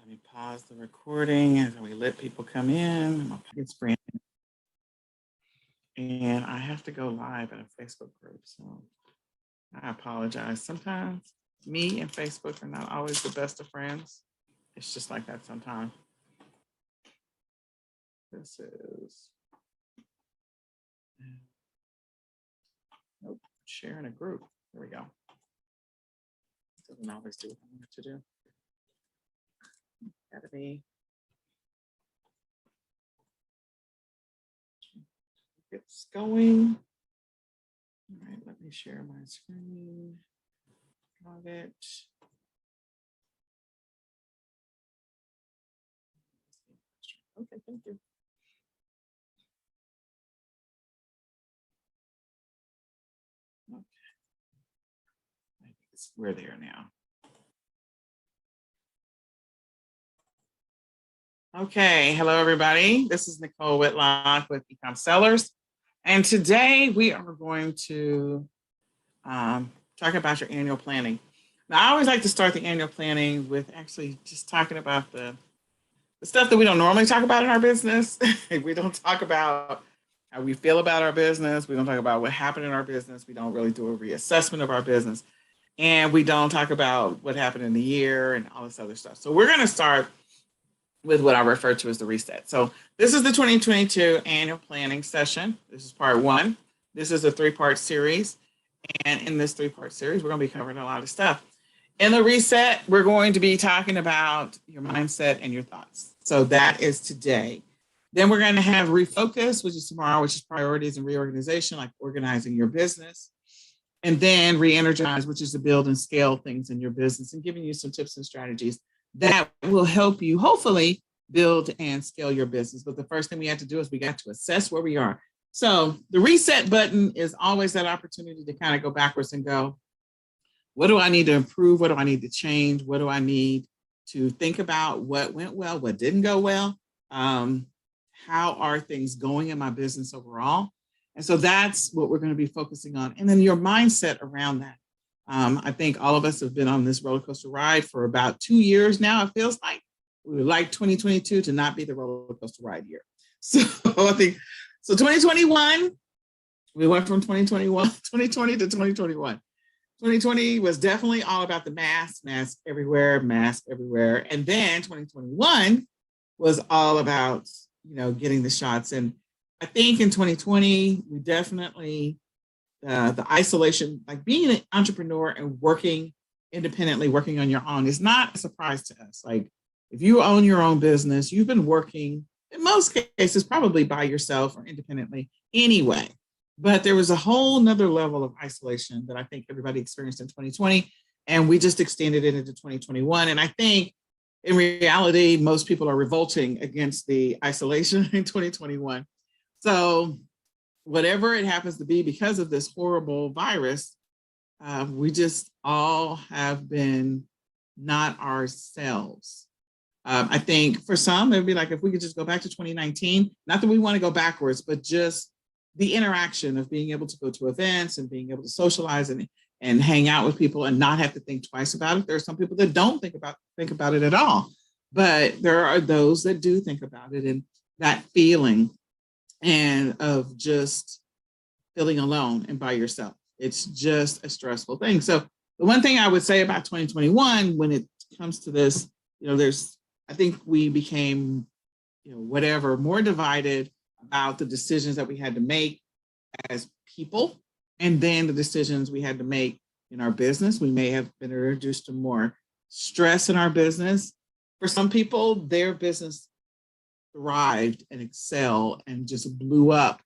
Let me pause the recording as we let people come in. It's Brandon. And I have to go live in a Facebook group, so I apologize. Sometimes me and Facebook are not always the best of friends. It's just like that sometimes. This is, nope, sharing a group. There we go. Doesn't always do what I want it to do. Gotta be. It's going. All right, let me share my screen. Got it. Okay, thank you. Okay. I think we're there now. Okay, hello everybody. This is Nicole Whitlock with eCommerce Sellers. And today we are going to talk about your annual planning. Now, I always like to start the annual planning with actually just talking about the stuff that we don't normally talk about in our business. We don't talk about how we feel about our business. We don't talk about what happened in our business. We don't really do a reassessment of our business. And we don't talk about what happened in the year and all this other stuff. So we're going to start with what I refer to as the reset. So this is the 2022 annual planning session. This is part one. This is a 3-part series. And in this 3-part series, we're going to be covering a lot of stuff. In the reset, we're going to be talking about your mindset and your thoughts. So that is today. Then we're going to have refocus, which is tomorrow, which is priorities and reorganization, like organizing your business. And then re-energize, which is to build and scale things in your business and giving you some tips and strategies that will help you hopefully build and scale your business. But the first thing we have to do is we got to assess where we are. So the reset button is always that opportunity to kind of go backwards and go, what do I need to improve? What do I need to change? What do I need to think about? What went well? What didn't go well? How are things going in my business overall? And so that's what we're going to be focusing on. And then your mindset around that. I think all of us have been on this roller coaster ride for about 2 years now. It feels like we would like 2022 to not be the roller coaster ride year. So I think, so 2021, we went from 2020 to 2021. 2020 was definitely all about the mask everywhere. And then 2021 was all about, getting the shots. And I think in 2020, we definitely, the isolation, like being an entrepreneur and working independently, working on your own is not a surprise to us. Like if you own your own business, you've been working in most cases, probably by yourself or independently anyway. But there was a whole nother level of isolation that I think everybody experienced in 2020, and we just extended it into 2021. And I think in reality, most people are revolting against the isolation in 2021. So whatever it happens to be because of this horrible virus, we just all have been not ourselves. I think for some, it'd be like if we could just go back to 2019, not that we want to go backwards, but just the interaction of being able to go to events and being able to socialize and hang out with people and not have to think twice about it. There are some people that don't think about it at all, but there are those that do think about it, and that feeling and of just feeling alone and by yourself. It's just a stressful thing. So the one thing I would say about 2021, when it comes to this, I think we became, more divided about the decisions that we had to make as people, and then the decisions we had to make in our business. We may have been introduced to more stress in our business. For some people, their business thrived and excelled and just blew up,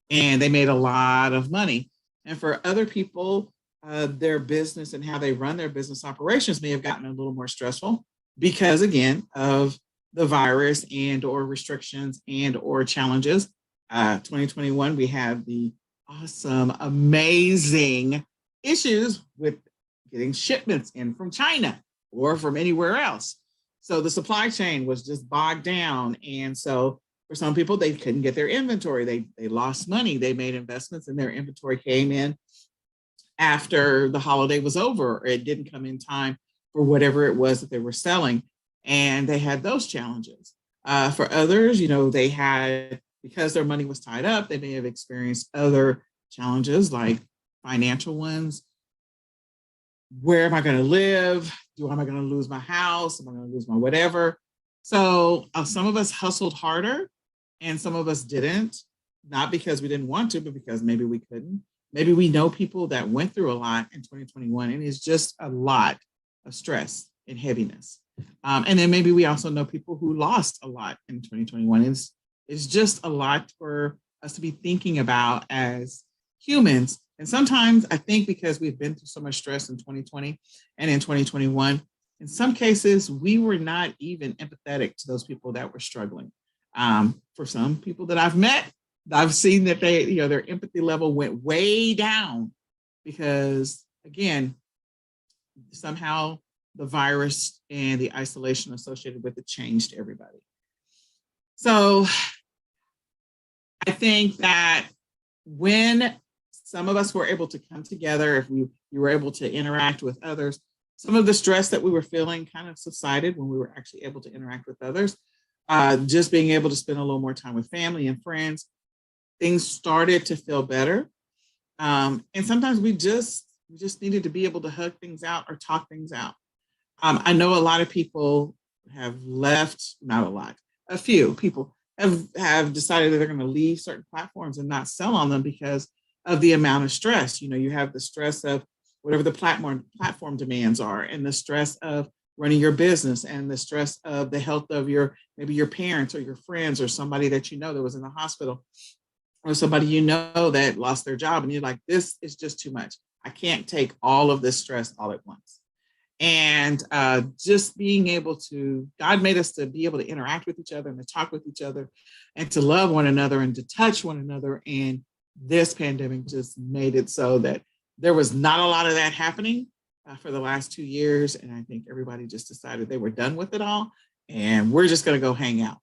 and they made a lot of money. And for other people, their business and how they run their business operations may have gotten a little more stressful because, again, of the virus and or restrictions and or challenges. 2021, we had the awesome, amazing issues with getting shipments in from China or from anywhere else. So the supply chain was just bogged down. And so for some people, they couldn't get their inventory. They lost money. They made investments and their inventory came in after the holiday was over, or it didn't come in time for whatever it was that they were selling. and they had those challenges. For others, they had, because their money was tied up, they may have experienced other challenges like financial ones. Where am I going to live? Am I going to lose my house? Am I going to lose my whatever? So some of us hustled harder and some of us didn't, not because we didn't want to, but because maybe we couldn't. Maybe we know people that went through a lot in 2021, and it's just a lot of stress and heaviness. And then maybe we also know people who lost a lot in 2021. It's just a lot for us to be thinking about as humans. And sometimes I think because we've been through so much stress in 2020 and in 2021, in some cases, we were not even empathetic to those people that were struggling. For some people that I've met, I've seen that their empathy level went way down because, again, somehow the virus and the isolation associated with it changed everybody. So I think that when some of us were able to come together, if you were able to interact with others, some of the stress that we were feeling kind of subsided when we were actually able to interact with others. Just being able to spend a little more time with family and friends, things started to feel better. And sometimes we just needed to be able to hug things out or talk things out. I know a lot of people have left, not a lot, a few people have decided that they're going to leave certain platforms and not sell on them because of the amount of stress. You have the stress of whatever the platform demands are, and the stress of running your business, and the stress of the health of maybe your parents or your friends or somebody that that was in the hospital, or somebody that lost their job, and you're like, this is just too much. I can't take all of this stress all at once. And just being able to, God made us to be able to interact with each other and to talk with each other and to love one another and to touch one another. And this pandemic just made it so that there was not a lot of that happening for the last 2 years. And I think everybody just decided they were done with it all. And we're just going to go hang out,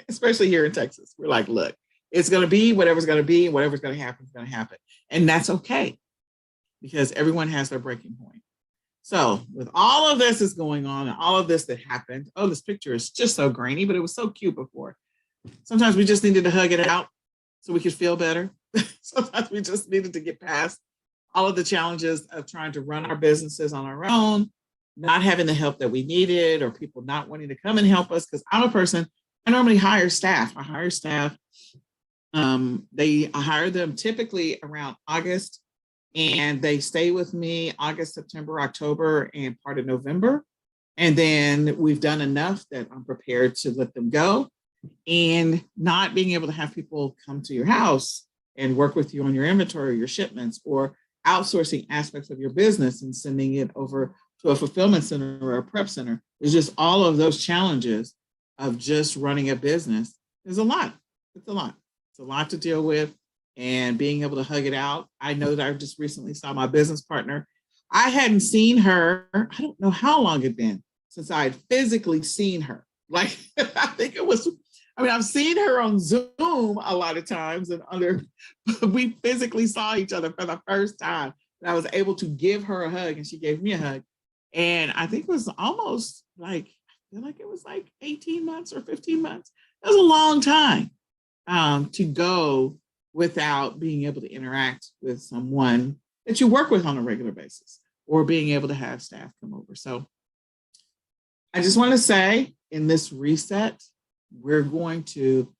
especially here in Texas. We're like, look, it's going to be whatever's going to be, whatever's going to happen is going to happen. And that's okay, because everyone has their breaking point. So with all of this is going on and all of this that happened, this picture is just so grainy, but it was so cute before. Sometimes we just needed to hug it out so we could feel better. Sometimes we just needed to get past all of the challenges of trying to run our businesses on our own, not having the help that we needed, or people not wanting to come and help us. Because I'm a person, I normally hire staff. I hire staff. I hire them typically around August, and they stay with me August, September, October, and part of November. And then we've done enough that I'm prepared to let them go. And not being able to have people come to your house and work with you on your inventory, your shipments, or outsourcing aspects of your business and sending it over to a fulfillment center or a prep center. There's just all of those challenges of just running a business. There's a lot. It's a lot. It's a lot to deal with. And being able to hug it out. I know that I just recently saw my business partner. I hadn't seen her, I don't know how long it'd been since I had physically seen her. Like, I've seen her on Zoom a lot of times, and we physically saw each other for the first time. And I was able to give her a hug, and she gave me a hug. And I think it was almost I feel like it was like 18 months or 15 months. That was a long time to go without being able to interact with someone that you work with on a regular basis, or being able to have staff come over. So I just want to say, in this reset, we're going to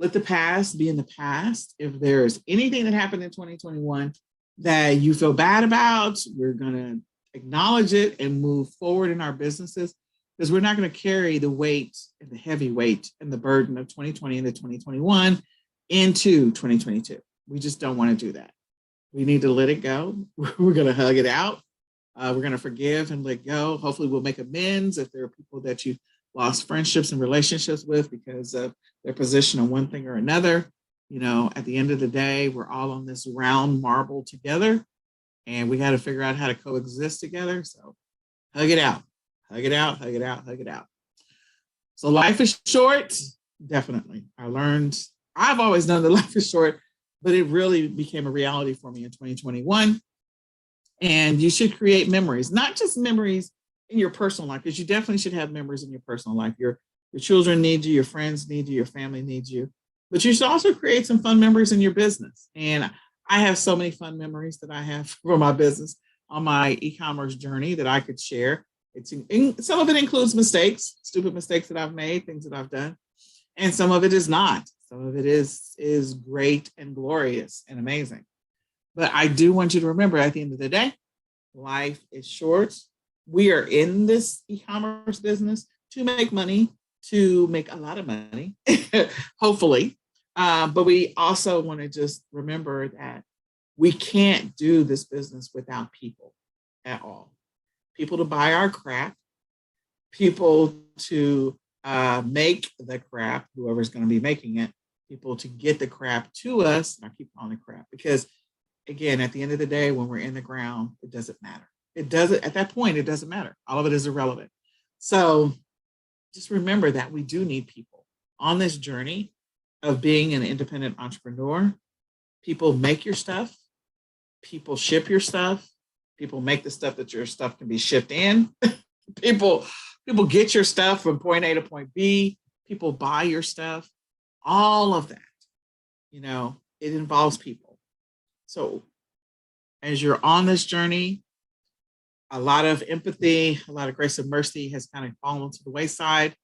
let the past be in the past. If there's anything that happened in 2021 that you feel bad about, we're going to acknowledge it and move forward in our businesses, because we're not going to carry the weight and the heavy weight and the burden of 2020 into 2021 into 2022. We just don't want to do that. We need to let it go. We're going to hug it out. We're going to forgive and let go. Hopefully we'll make amends if there are people that you lost friendships and relationships with because of their position on one thing or another. At the end of the day, we're all on this round marble together, and we got to figure out how to coexist together. So hug it out, hug it out, hug it out, hug it out. So life is short. Definitely. I've always known that life is short, but it really became a reality for me in 2021. And you should create memories, not just memories in your personal life, because you definitely should have members in your personal life. Your children need you, your friends need you, your family needs you. But you should also create some fun memories in your business. And I have so many fun memories that I have for my business on my e-commerce journey that I could share. Some of it includes mistakes, stupid mistakes that I've made, things that I've done, and some of it is not. Some of it is great and glorious and amazing. But I do want you to remember, at the end of the day, life is short. We are in this e-commerce business to make money, to make a lot of money, hopefully. But we also want to just remember that we can't do this business without people at all. People to buy our crap, people to make the crap, whoever's going to be making it, people to get the crap to us. And I keep calling it crap because, again, at the end of the day, when we're in the ground, it doesn't matter. It doesn't, at that point, it doesn't matter. All of it is irrelevant. So just remember that we do need people on this journey of being an independent entrepreneur. People make your stuff, people ship your stuff, people make the stuff that your stuff can be shipped in. people get your stuff from point A to point B, people buy your stuff, all of that, it involves people. So as you're on this journey, a lot of empathy, a lot of grace and mercy has kind of fallen to the wayside.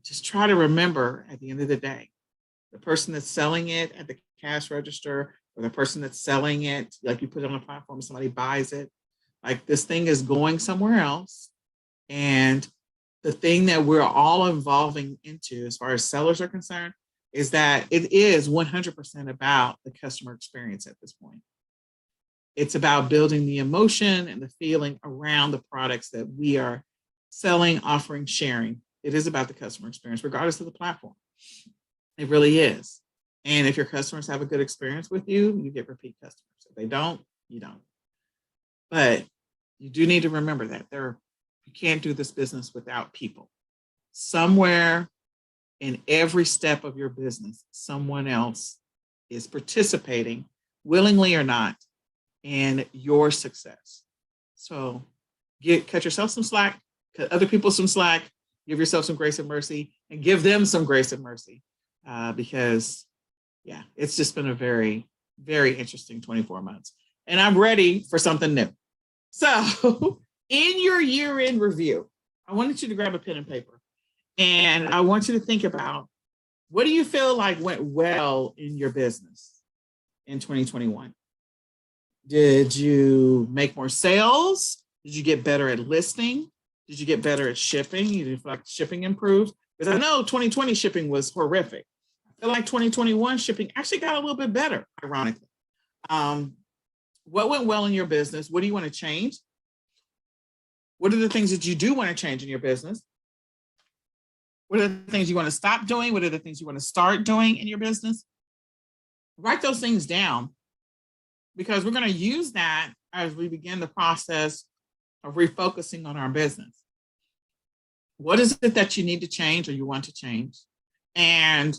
Just try to remember, at the end of the day, the person that's selling it at the cash register, or the person that's selling it, like you put it on a platform, somebody buys it, like this thing is going somewhere else. And the thing that we're all evolving into, as far as sellers are concerned, is that it is 100% about the customer experience at this point. It's about building the emotion and the feeling around the products that we are selling, offering, sharing. It is about the customer experience, regardless of the platform. It really is. And if your customers have a good experience with you, you get repeat customers. If they don't, you don't. But you do need to remember that you can't do this business without people. Somewhere in every step of your business, someone else is participating, willingly or not, in your success. So cut yourself some slack, cut other people some slack, give yourself some grace and mercy, and give them some grace and mercy. Because it's just been a very, very interesting 24 months. And I'm ready for something new. So in your year-end review, I wanted you to grab a pen and paper. And I want you to think about, what do you feel like went well in your business in 2021? Did you make more sales? Did you get better at listing? Did you get better at shipping? You did feel like shipping improved? Because I know 2020 shipping was horrific. I feel like 2021 shipping actually got a little bit better, ironically. What went well in your business? What do you want to change? What are the things that you do want to change in your business? What are the things you want to stop doing? What are the things you want to start doing in your business? Write those things down, because we're going to use that as we begin the process of refocusing on our business. What is it that you need to change or you want to change? And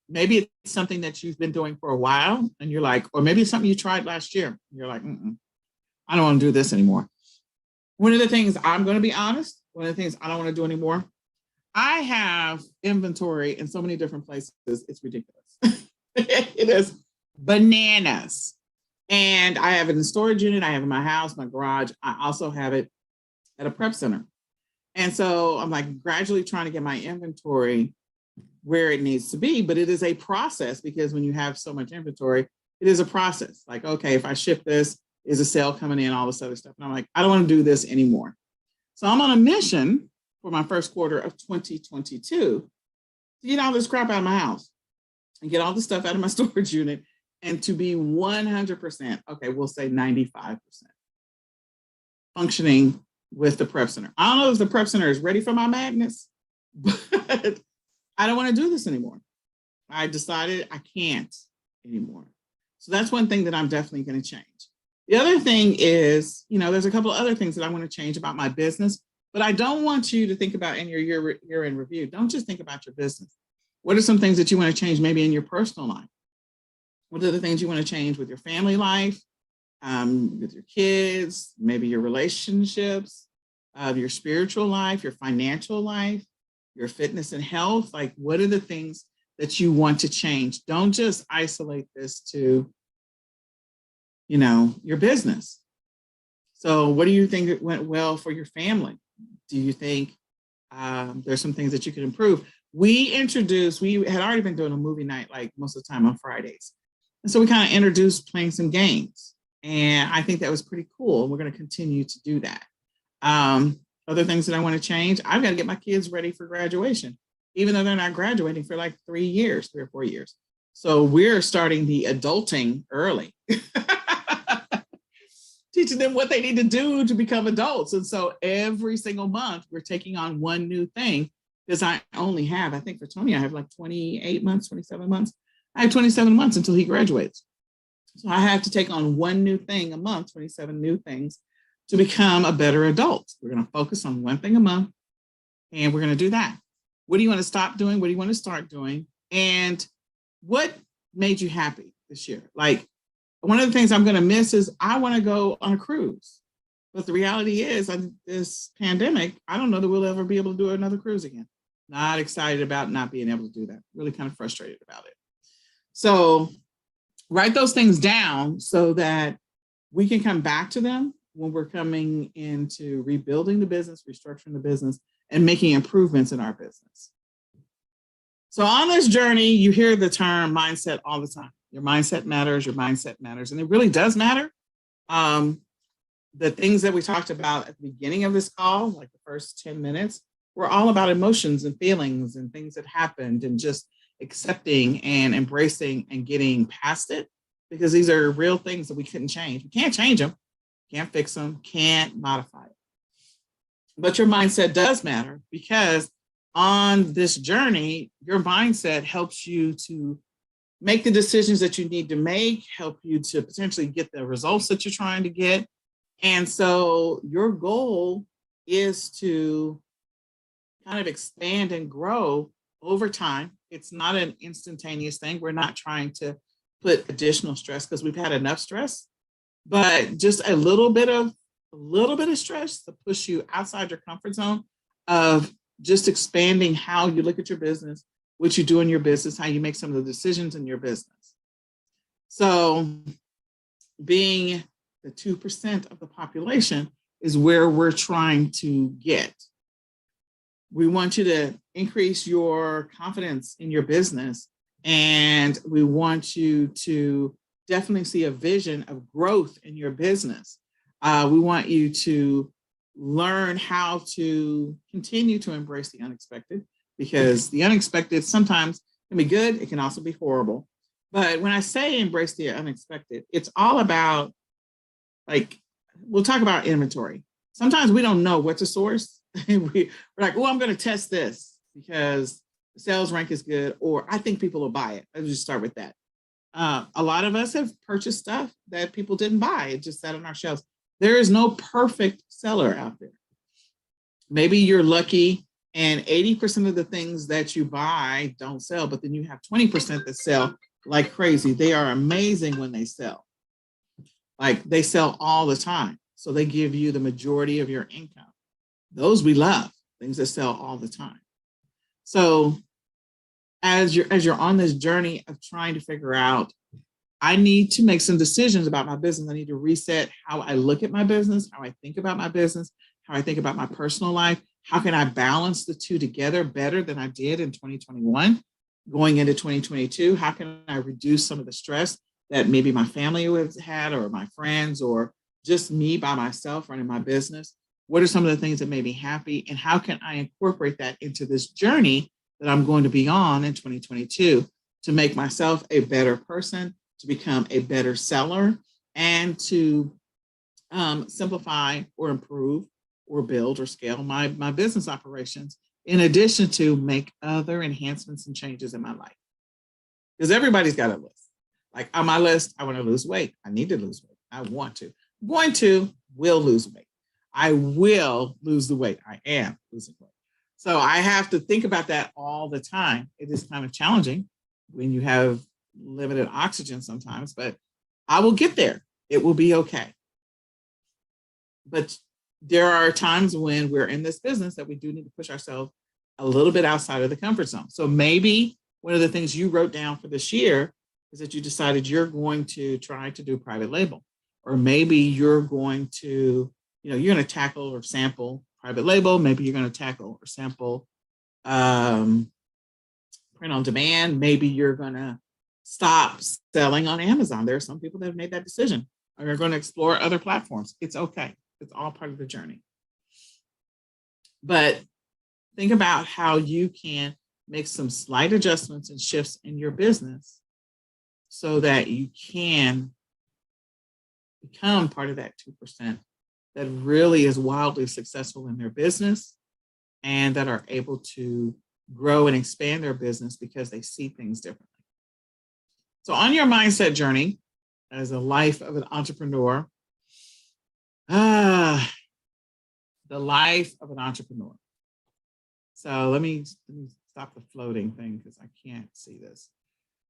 maybe it's something that you've been doing for a while and you're like, or maybe it's something you tried last year. You're like, I don't want to do this anymore. One of the things, I'm going to be honest, one of the things I don't want to do anymore, I have inventory in so many different places. It's ridiculous. It is bananas. And I have it in the storage unit. I have it in my house, my garage. I also have it at a prep center. And so I'm like gradually trying to get my inventory where it needs to be, but it is a process, because when you have so much inventory, it is a process. Like, okay, if I ship this, is a sale coming in, all this other stuff. And I'm like, I don't want to do this anymore. So I'm on a mission for my first quarter of 2022 to get all this crap out of my house and get all the stuff out of my storage unit, and to be 100%, okay, we'll say 95% functioning with the prep center. I don't know if the prep center is ready for my madness, but I don't want to do this anymore. I decided I can't anymore. So that's one thing that I'm definitely going to change. The other thing is, there's a couple of other things that I want to change about my business, but I don't want you to think about in your year-end review. Don't just think about your business. What are some things that you want to change maybe in your personal life? What are the things you want to change with your family life, with your kids, maybe your relationships? of your spiritual life, your financial life, your fitness and health. Like, what are the things that you want to change? Don't just isolate this to, your business. So what do you think went well for your family? Do you think there's some things that you could improve? We had already been doing a movie night like most of the time on Fridays. And so we kind of introduced playing some games. And I think that was pretty cool. We're going to continue to do that. Other things that I want to change, I've got to get my kids ready for graduation, even though they're not graduating for like 3 or 4 years. So we're starting the adulting early, teaching them what they need to do to become adults. And so every single month we're taking on one new thing, because I think for Tony, I have like 28 months, 27 months. I have 27 months until he graduates. So I have to take on one new thing a month, 27 new things, to become a better adult. We're going to focus on one thing a month, and we're going to do that. What do you want to stop doing? What do you want to start doing? And what made you happy this year? Like, one of the things I'm going to miss is I want to go on a cruise. But the reality is, this pandemic, I don't know that we'll ever be able to do another cruise again. Not excited about not being able to do that. Really kind of frustrated about it. So write those things down so that we can come back to them when we're coming into rebuilding the business, restructuring the business, and making improvements in our business. So on this journey, you hear the term mindset all the time. Your mindset matters, your mindset matters. And it really does matter. The things that we talked about at the beginning of this call, like the first 10 minutes, were all about emotions and feelings and things that happened, and just accepting and embracing and getting past it, because these are real things that we couldn't change. We can't change them, can't fix them, can't modify it. But your mindset does matter, because on this journey, your mindset helps you to make the decisions that you need to make, help you to potentially get the results that you're trying to get. And so your goal is to kind of expand and grow over time. It's not an instantaneous thing. We're not trying to put additional stress, because we've had enough stress, but just a little bit of stress to push you outside your comfort zone of just expanding how you look at your business, what you do in your business, how you make some of the decisions in your business. So being the 2% of the population is where we're trying to get. We want you to increase your confidence in your business, and we want you to definitely see a vision of growth in your business. We want you to learn how to continue to embrace the unexpected, because the unexpected sometimes can be good. It can also be horrible. But when I say embrace the unexpected, it's all about, like, we'll talk about inventory. Sometimes we don't know what to source. We're like, oh, I'm going to test this because the sales rank is good, or I think people will buy it. Let's just start with that. A lot of us have purchased stuff that people didn't buy. It just sat on our shelves. There is no perfect seller out there. Maybe you're lucky and 80% of the things that you buy don't sell, but then you have 20% that sell like crazy. They are amazing when they sell. Like, they sell all the time. So they give you the majority of your income. Those we love, things that sell all the time. So as you're on this journey of trying to figure out, I need to make some decisions about my business. I need to reset how I look at my business, how I think about my business, how I think about my personal life. How can I balance the two together better than I did in 2021 going into 2022? How can I reduce some of the stress that maybe my family has had, or my friends, or just me by myself running my business? What are some of the things that made me happy? And how can I incorporate that into this journey that I'm going to be on in 2022 to make myself a better person, to become a better seller, and to simplify or improve or build or scale my business operations, in addition to make other enhancements and changes in my life? Because everybody's got a list. Like, on my list, I want to lose weight. I need to lose weight. I want to. I'm going to, will lose weight. I will lose the weight. I am losing weight. So I have to think about that all the time. It is kind of challenging when you have limited oxygen sometimes, but I will get there. It will be okay. But there are times when we're in this business that we do need to push ourselves a little bit outside of the comfort zone. So maybe one of the things you wrote down for this year is that you decided you're going to try to do private label, or maybe you're going to, you're going to tackle or sample private label. Maybe you're going to tackle or sample print on demand. Maybe you're going to stop selling on Amazon. There are some people that have made that decision, or you're going to explore other platforms. It's okay. It's all part of the journey. But think about how you can make some slight adjustments and shifts in your business so that you can become part of that 2% that really is wildly successful in their business and that are able to grow and expand their business because they see things differently. So on your mindset journey as a life of an entrepreneur, the life of an entrepreneur. So let me stop the floating thing because I can't see this.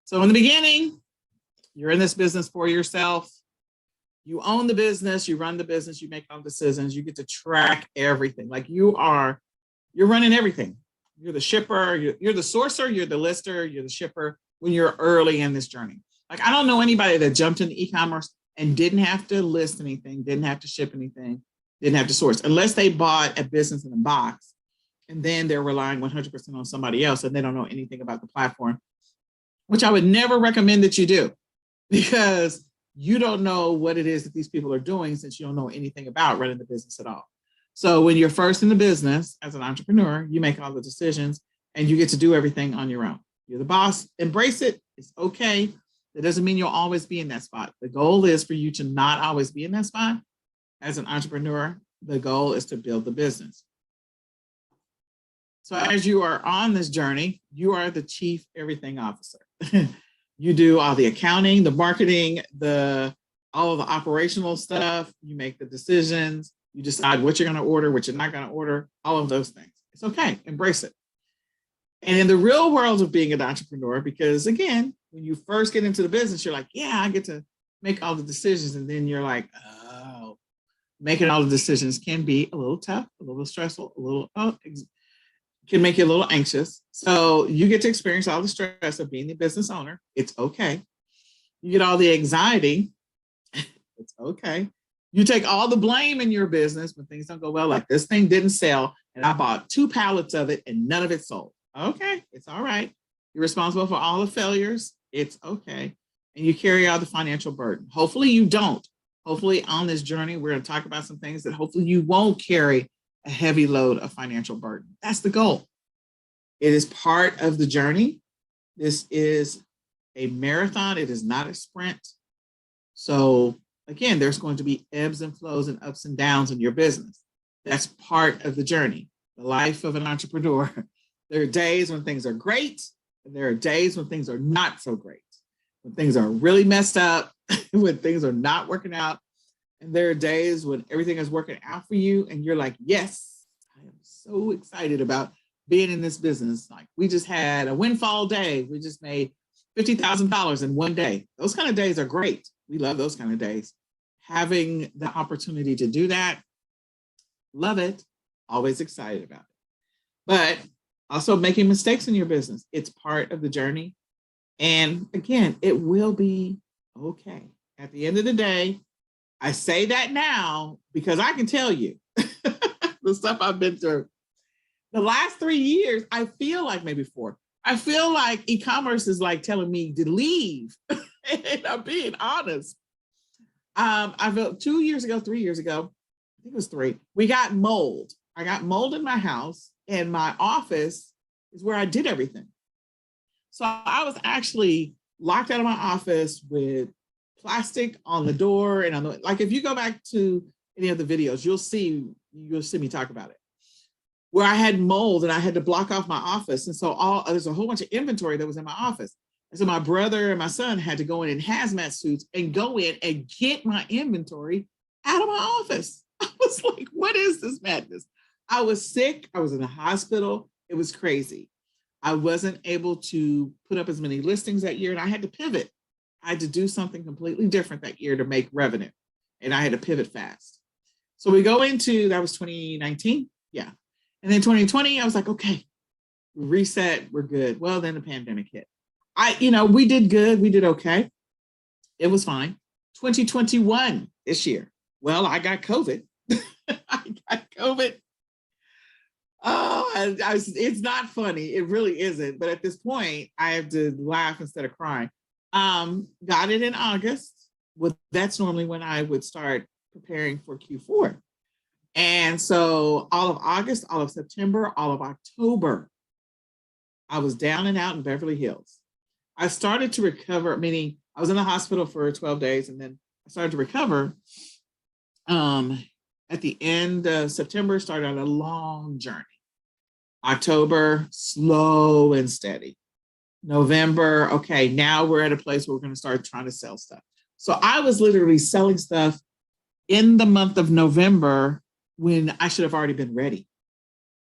So in the beginning, you're in this business for yourself. You own the business, you run the business, you make all decisions, you get to track everything. Like you're running everything. You're the shipper, you're the sourcer, you're the lister, you're the shipper when you're early in this journey. Like I don't know anybody that jumped into e-commerce and didn't have to list anything, didn't have to ship anything, didn't have to source, unless they bought a business in a box and then they're relying 100% on somebody else and they don't know anything about the platform, which I would never recommend that you do, because you don't know what it is that these people are doing since you don't know anything about running the business at all. So when you're first in the business as an entrepreneur, you make all the decisions and you get to do everything on your own. You're the boss, embrace it, it's okay. That doesn't mean you'll always be in that spot. The goal is for you to not always be in that spot. As an entrepreneur, the goal is to build the business. So as you are on this journey, you are the chief everything officer. You do all the accounting, the marketing, all of the operational stuff. You make the decisions. You decide what you're going to order, what you're not going to order, all of those things. It's okay. Embrace it. And in the real world of being an entrepreneur, because again, when you first get into the business, you're like, yeah, I get to make all the decisions. And then you're like, oh, making all the decisions can be a little tough, a little stressful, can make you a little anxious. So you get to experience all the stress of being the business owner. It's okay. You get all the anxiety. It's okay. You take all the blame in your business when things don't go well, like this thing didn't sell and I bought 2 pallets of it and none of it sold. Okay, it's all right. You're responsible for all the failures. It's okay. And you carry out the financial burden. Hopefully you don't. Hopefully on this journey, we're going to talk about some things that hopefully you won't carry a heavy load of financial burden. That's the goal. It is part of the journey. This is a marathon. It is not a sprint. So again, there's going to be ebbs and flows and ups and downs in your business. That's part of the journey, the life of an entrepreneur. There are days when things are great, and there are days when things are not so great, when things are really messed up, when things are not working out. And there are days when everything is working out for you and you're like, yes, I am so excited about being in this business. Like we just had a windfall day. We just made $50,000 in one day. Those kind of days are great. We love those kind of days. Having the opportunity to do that, love it, always excited about it. But also making mistakes in your business, it's part of the journey. And again, it will be okay. At the end of the day, I say that now because I can tell you the stuff I've been through. The last 3 years, I feel like maybe 4. I feel like e-commerce is like telling me to leave. And I'm being honest. I felt 2 years ago, 3 years ago, I think it was 3, we got mold. I got mold in my house and my office is where I did everything. So I was actually locked out of my office with plastic on the door and on the, like if you go back to any of the videos, you'll see me talk about it, where I had mold and I had to block off my office. And so there's a whole bunch of inventory that was in my office. And so my brother and my son had to go in hazmat suits and go in and get my inventory out of my office. I was like, what is this madness? I was sick. I was in the hospital. It was crazy. I wasn't able to put up as many listings that year and I had to pivot. I had to do something completely different that year to make revenue. And I had to pivot fast. So we go into, that was 2019. Yeah. And then 2020, I was like, okay, reset, we're good. Well, then the pandemic hit. We did good. We did okay. It was fine. 2021 this year. Well, I got COVID. I got COVID. Oh, it's not funny. It really isn't. But at this point, I have to laugh instead of crying. Got it in August. Well, that's normally when I would start preparing for Q4. And so all of August, all of September, all of October, I was down and out in Beverly Hills. I started to recover, meaning I was in the hospital for 12 days, and then I started to recover. At the end of September, started on a long journey. October, slow and steady. November, okay, now we're at a place where we're going to start trying to sell stuff. So I was literally selling stuff in the month of November when I should have already been ready,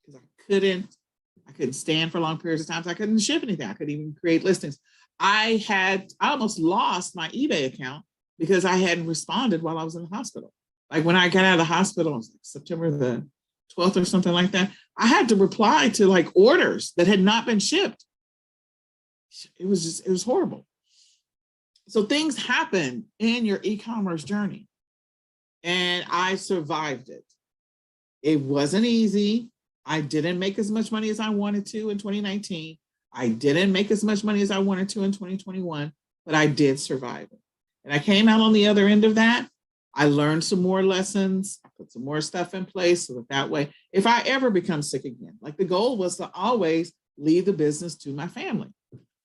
because I couldn't stand for long periods of time. So I couldn't ship anything. I couldn't even create listings. I almost lost my eBay account because I hadn't responded while I was in the hospital. Like when I got out of the hospital, it was like September the 12th or something like that. I had to reply to like orders that had not been shipped. It was horrible. So things happen in your e-commerce journey, and I survived it. It wasn't easy. I didn't make as much money as I wanted to in 2019. I didn't make as much money as I wanted to in 2021, but I did survive it. And I came out on the other end of that. I learned some more lessons. I put some more stuff in place so that way, if I ever become sick again, like the goal was to always leave the business to my family.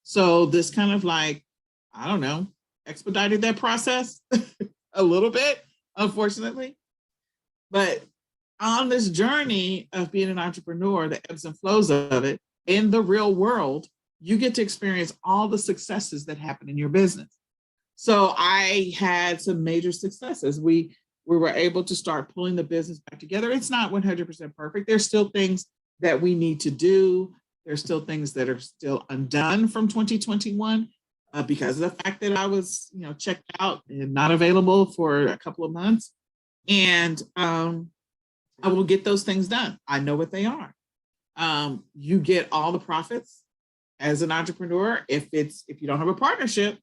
So this kind of like, I don't know, expedited that process a little bit, unfortunately. But on this journey of being an entrepreneur, the ebbs and flows of it in the real world, you get to experience all the successes that happen in your business. So I had some major successes. We were able to start pulling the business back together. It's not 100% perfect. There's still things that we need to do. There's still things that are still undone from 2021 because of the fact that I was, checked out and not available for a couple of months. And I will get those things done. I know what they are. You get all the profits as an entrepreneur. If you don't have a partnership,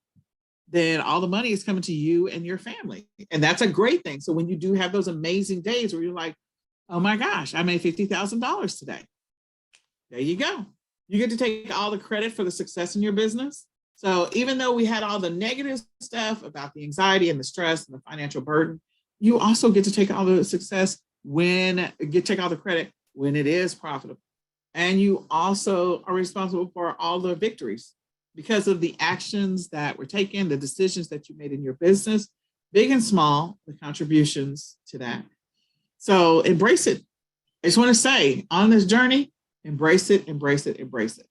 then all the money is coming to you and your family. And that's a great thing. So when you do have those amazing days where you're like, oh my gosh, I made $50,000 today. There you go. You get to take all the credit for the success in your business. So even though we had all the negative stuff about the anxiety and the stress and the financial burden, you also get to take all the success take all the credit when it is profitable. And you also are responsible for all the victories because of the actions that were taken, the decisions that you made in your business, big and small, the contributions to that. So embrace it. I just want to say on this journey, embrace it, embrace it, embrace it.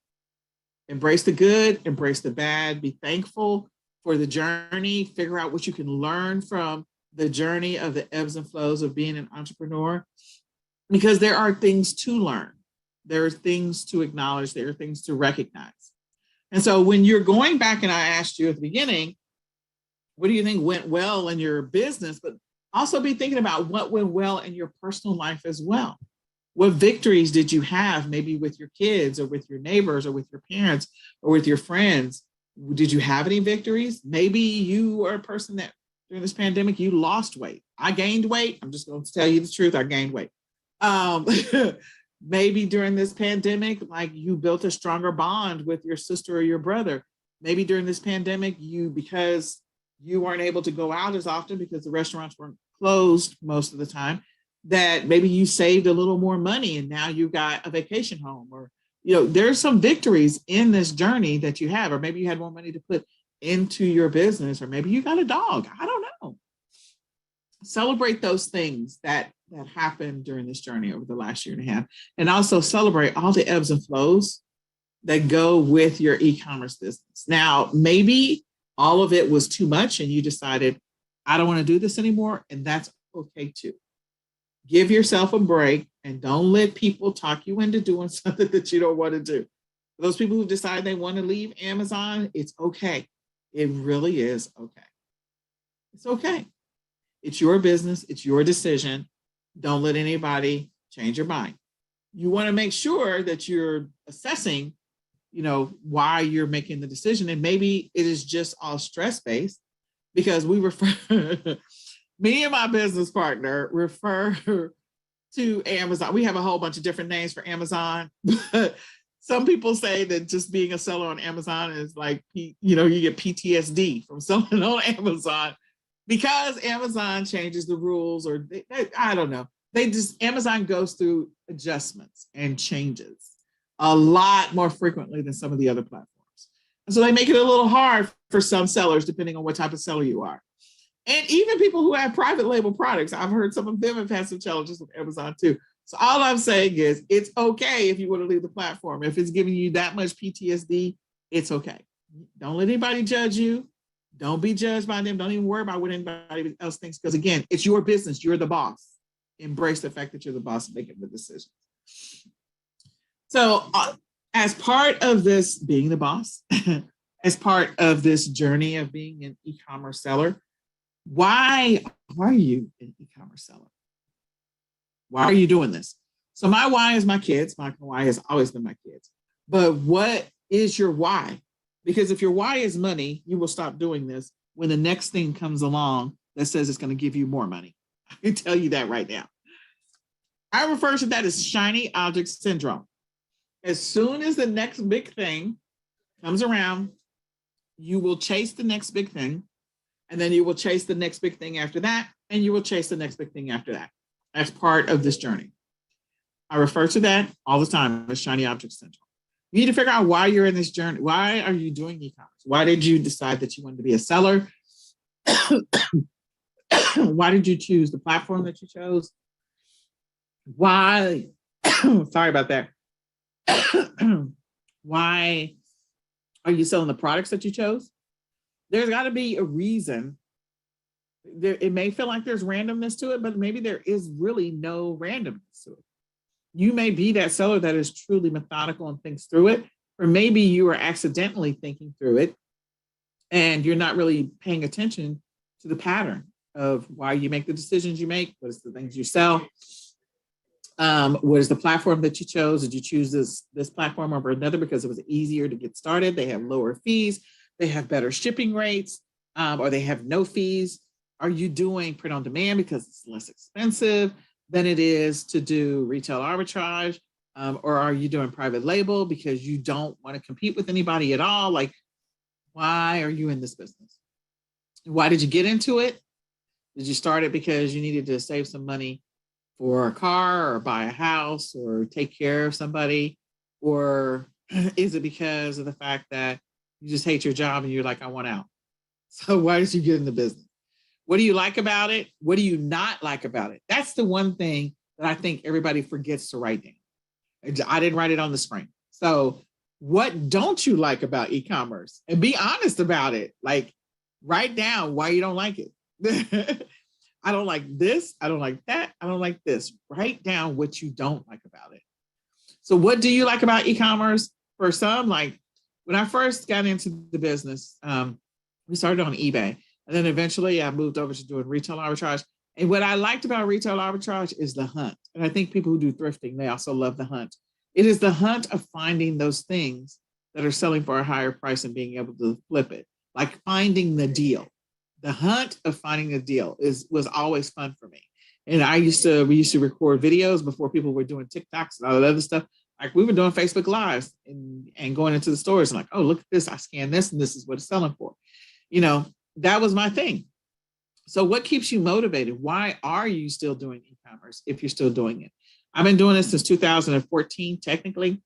Embrace the good, embrace the bad, be thankful for the journey, figure out what you can learn from the journey of the ebbs and flows of being an entrepreneur, because there are things to learn. There are things to acknowledge. There are things to recognize. And so when you're going back, and I asked you at the beginning, what do you think went well in your business? But also be thinking about what went well in your personal life as well. What victories did you have, maybe with your kids or with your neighbors or with your parents or with your friends? Did you have any victories? Maybe you are a person that during this pandemic, you lost weight. I gained weight. I'm just going to tell you the truth. I gained weight. Maybe during this pandemic, like you built a stronger bond with your sister or your brother. Maybe during this pandemic, because you weren't able to go out as often because the restaurants weren't closed most of the time, that maybe you saved a little more money and now you got a vacation home, or, there's some victories in this journey that you have, or maybe you had more money to put into your business, or maybe you got a dog. I don't know. Celebrate those things that happened during this journey over the last year and a half, and also celebrate all the ebbs and flows that go with your e-commerce business. Now, maybe all of it was too much and you decided, I don't want to do this anymore, and that's okay too. Give yourself a break and don't let people talk you into doing something that you don't want to do. For those people who decide they want to leave Amazon, it's okay. It really is okay. It's okay. It's your business. It's your decision. Don't let anybody change your mind. You want to make sure that you're assessing, why you're making the decision. And maybe it is just all stress-based, because we refer, me and my business partner refer to Amazon. We have a whole bunch of different names for Amazon, but some people say that just being a seller on Amazon is like, you get PTSD from selling on Amazon, because Amazon changes the rules, or I don't know. Amazon goes through adjustments and changes a lot more frequently than some of the other platforms. And so they make it a little hard for some sellers, depending on what type of seller you are. And even people who have private label products, I've heard some of them have had some challenges with Amazon too. So all I'm saying is, it's okay if you want to leave the platform. If it's giving you that much PTSD, it's okay. Don't let anybody judge you. Don't be judged by them. Don't even worry about what anybody else thinks, because again, it's your business. You're the boss. Embrace the fact that you're the boss making the decisions. So as part of this being the boss, as part of this journey of being an e-commerce seller, why are you an e-commerce seller? Why are you doing this? So my why is my kids. My why has always been my kids. But what is your why? Because if your why is money, you will stop doing this when the next thing comes along that says it's going to give you more money. I can tell you that right now. I refer to that as shiny object syndrome. As soon as the next big thing comes around, you will chase the next big thing, and then you will chase the next big thing after that, and you will chase the next big thing after that. That's part of this journey. I refer to that all the time as shiny object syndrome. You need to figure out why you're in this journey. Why are you doing e-commerce? Why did you decide that you wanted to be a seller? Why did you choose the platform that you chose? Why? Sorry about that. Why are you selling the products that you chose? There's got to be a reason. It may feel like there's randomness to it, but maybe there is really no randomness to it. You may be that seller that is truly methodical and thinks through it, or maybe you are accidentally thinking through it and you're not really paying attention to the pattern of why you make the decisions you make. What is the things you sell? What is the platform that you chose? Did you choose this platform over another because it was easier to get started? They have lower fees, they have better shipping rates, or they have no fees. Are you doing print on demand because it's less expensive than it is to do retail arbitrage? Or are you doing private label because you don't want to compete with anybody at all? Like, why are you in this business? Why did you get into it? Did you start it because you needed to save some money for a car or buy a house or take care of somebody? Or is it because of the fact that you just hate your job and you're like, I want out? So why did you get in the business? What do you like about it? What do you not like about it? That's the one thing that I think everybody forgets to write down. I didn't write it on the screen. So what don't you like about e-commerce? And be honest about it. Like, write down why you don't like it. I don't like this. I don't like that. I don't like this. Write down what you don't like about it. So what do you like about e-commerce? For some, like when I first got into the business, we started on eBay. And then eventually I moved over to doing retail arbitrage. And what I liked about retail arbitrage is the hunt. And I think people who do thrifting, they also love the hunt. It is the hunt of finding those things that are selling for a higher price and being able to flip it, like finding the deal. The hunt of finding a deal was always fun for me. And we used to record videos before people were doing TikToks and all that other stuff. Like we were doing Facebook Lives and going into the stores and like, oh, look at this. I scanned this and this is what it's selling for. That was my thing. So what keeps you motivated? Why are you still doing e-commerce if you're still doing it? I've been doing this since 2014, technically.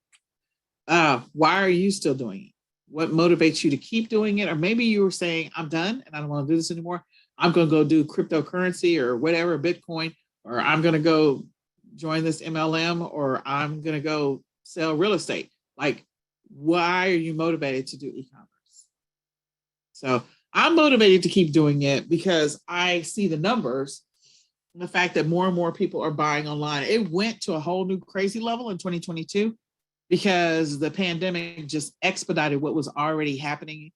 Why are you still doing it? What motivates you to keep doing it? Or maybe you were saying, I'm done and I don't want to do this anymore. I'm going to go do cryptocurrency or whatever, Bitcoin, or I'm going to go join this MLM, or I'm going to go sell real estate. Like, why are you motivated to do e-commerce? So I'm motivated to keep doing it because I see the numbers and the fact that more and more people are buying online. It went to a whole new crazy level in 2022 because the pandemic just expedited what was already happening.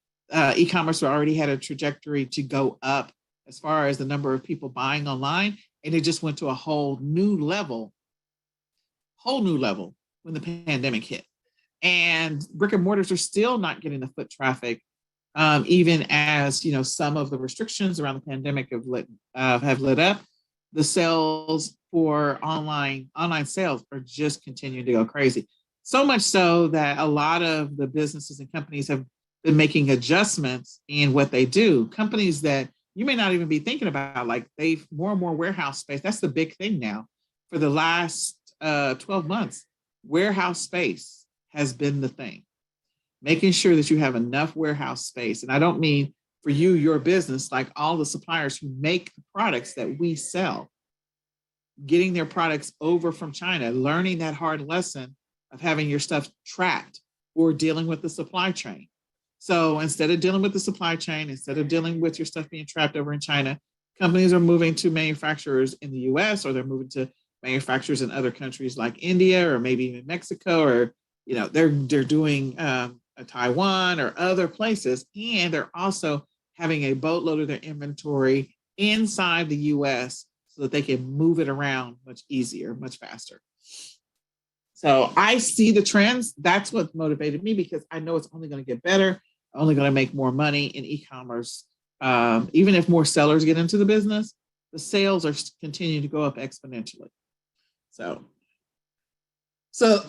E-commerce already had a trajectory to go up as far as the number of people buying online. And it just went to a whole new level when the pandemic hit. And brick and mortars are still not getting the foot traffic, even as some of the restrictions around the pandemic have lit up. The sales for online sales are just continuing to go crazy. So much so that a lot of the businesses and companies have been making adjustments in what they do. Companies that you may not even be thinking about, like they've more and more warehouse space. That's the big thing now. For the last 12 months, warehouse space has been the thing. Making sure that you have enough warehouse space. And I don't mean for you, your business, like all the suppliers who make the products that we sell, getting their products over from China, learning that hard lesson of having your stuff tracked or dealing with the supply chain. So instead of dealing with the supply chain, instead of dealing with your stuff being trapped over in China, companies are moving to manufacturers in the US, or they're moving to manufacturers in other countries like India, or maybe even Mexico, or they're doing Taiwan or other places, and they're also having a boatload of their inventory inside the US so that they can move it around much easier, much faster. So I see the trends. That's what motivated me, because I know it's only going to get better, only going to make more money in e-commerce. Even if more sellers get into the business, the sales are continuing to go up exponentially. So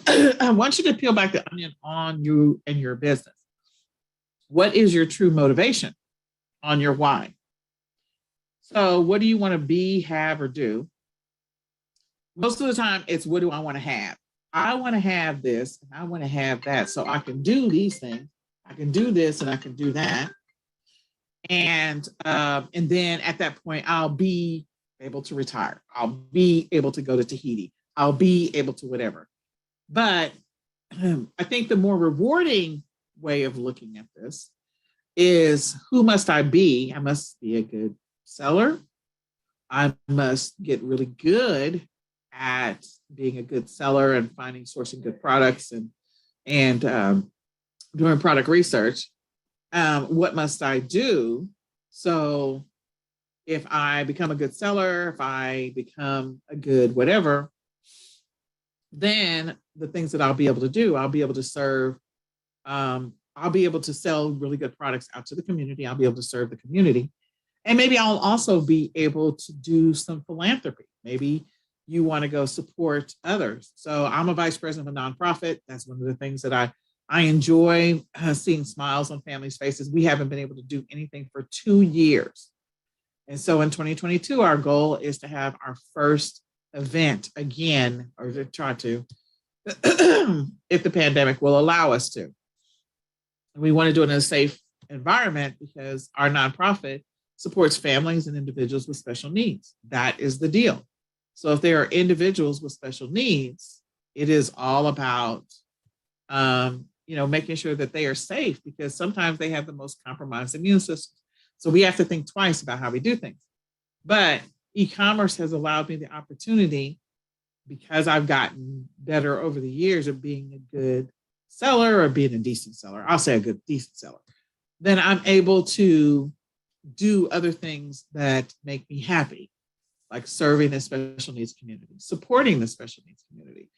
I want you to peel back the onion on you and your business. What is your true motivation on your why? So what do you want to be, have, or do? Most of the time, it's what do I want to have? I want to have this, and I want to have that, so I can do these things. I can do this, and I can do that. And then at that point, I'll be able to retire. I'll be able to go to Tahiti. I'll be able to whatever. But I think the more rewarding way of looking at this is, who must I be? I must be a good seller. I must get really good at being a good seller and sourcing good products and doing product research. What must I do? So if I become a good seller, if I become a good whatever, then the things that I'll be able to do, I'll be able to serve, I'll be able to sell really good products out to the community. I'll be able to serve the community. And maybe I'll also be able to do some philanthropy. Maybe you want to go support others. So I'm a vice president of a nonprofit. That's one of the things that I enjoy, seeing smiles on families' faces. We haven't been able to do anything for 2 years. And so in 2022, our goal is to have our first event again, or to try to, if the pandemic will allow us to. We want to do it in a safe environment, because our nonprofit supports families and individuals with special needs. That is the deal. So if there are individuals with special needs, it is all about, making sure that they are safe, because sometimes they have the most compromised immune system. So we have to think twice about how we do things. But e-commerce has allowed me the opportunity, because I've gotten better over the years of being a good seller, or being a decent seller. I'll say a good, decent seller. Then I'm able to do other things that make me happy, like serving the special needs community, supporting the special needs community,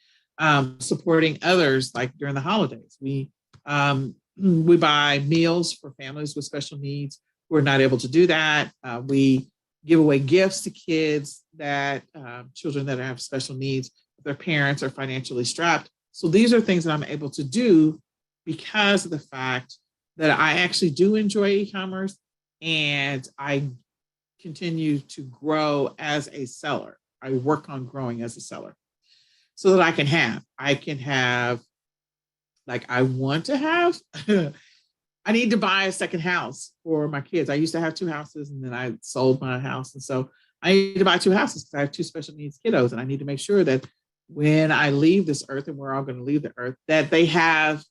supporting others, like during the holidays. We buy meals for families with special needs who are not able to do that. We give away gifts to kids that, children that have special needs, their parents are financially strapped. So these are things that I'm able to do because of the fact that I actually do enjoy e-commerce, and I continue to grow as a seller. I work on growing as a seller so that I can have, like I want to have, I need to buy a second house for my kids. I used to have 2 houses, and then I sold my house. And so I need to buy 2 houses because I have 2 special needs kiddos. And I need to make sure that when I leave this earth, and we're all going to leave the earth, that they have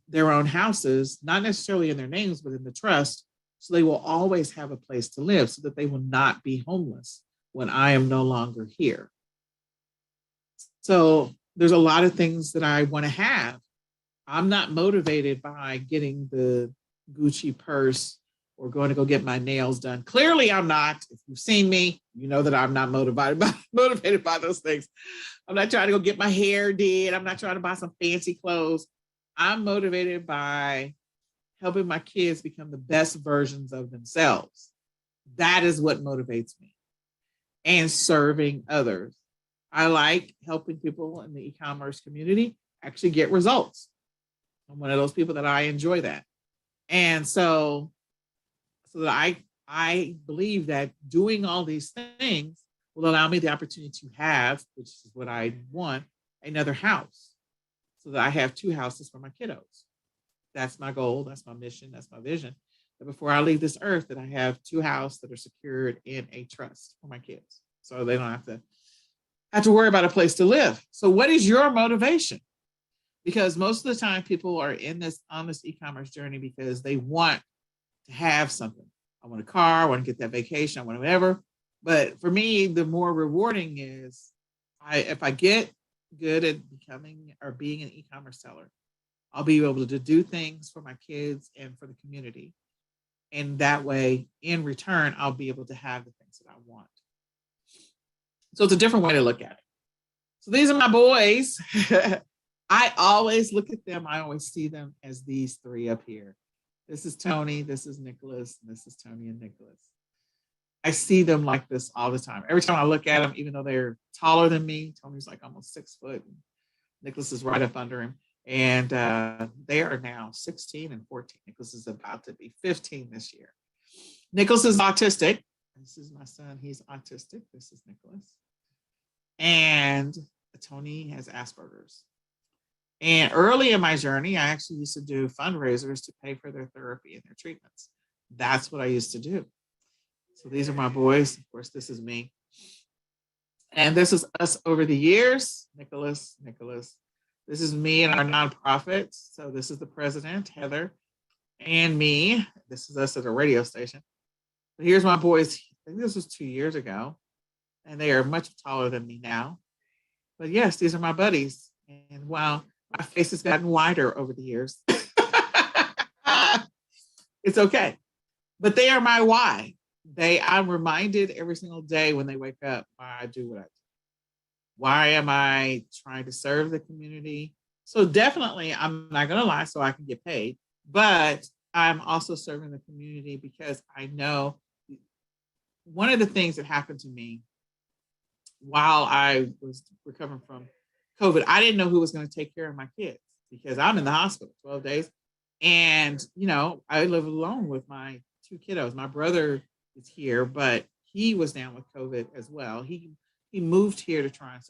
their own houses, not necessarily in their names, but in the trust. So they will always have a place to live, so that they will not be homeless when I am no longer here. So there's a lot of things that I want to have. I'm not motivated by getting the Gucci purse or going to go get my nails done. Clearly, I'm not. If you've seen me, you know that I'm not motivated by those things. I'm not trying to go get my hair did. I'm not trying to buy some fancy clothes. I'm motivated by helping my kids become the best versions of themselves. That is what motivates me. And serving others. I like helping people in the e-commerce community actually get results. I'm one of those people that I enjoy that. And so that I believe that doing all these things will allow me the opportunity to have, which is what I want, another house, so that I have 2 houses for my kiddos. That's my goal. That's my mission. That's my vision. That before I leave this earth, that I have 2 houses that are secured in a trust for my kids, so they don't have to worry about a place to live. So what is your motivation? Because most of the time people are on this e-commerce journey because they want to have something. I want a car, I want to get that vacation, I want whatever. But for me, the more rewarding is if I get good at becoming or being an e-commerce seller, I'll be able to do things for my kids and for the community. And that way, in return, I'll be able to have the things that I want. So it's a different way to look at it. So these are my boys. I always look at them, I always see them as these 3 up here. This is Tony, this is Nicholas, and this is Tony and Nicholas. I see them like this all the time. Every time I look at them, even though they're taller than me, Tony's like almost 6 foot, and Nicholas is right up under him. And they are now 16 and 14. Nicholas is about to be 15 this year. Nicholas is autistic. This is my son, he's autistic. This is Nicholas. And Tony has Asperger's. And early in my journey, I actually used to do fundraisers to pay for their therapy and their treatments. That's what I used to do. So these are my boys. Of course, this is me. And this is us over the years. Nicholas. This is me and our nonprofit. So this is the president, Heather, and me. This is us at a radio station. But here's my boys. I think this was 2 years ago. And they are much taller than me now. But yes, these are my buddies. And wow, my face has gotten wider over the years. It's okay. But they are my why. I'm reminded every single day when they wake up why I do what I do. Why am I trying to serve the community? So definitely, I'm not going to lie, so I can get paid. But I'm also serving the community because I know one of the things that happened to me while I was recovering from COVID, I didn't know who was going to take care of my kids because I'm in the hospital 12 days. And, I live alone with my 2 kiddos. My brother is here, but he was down with COVID as well. He moved here to try and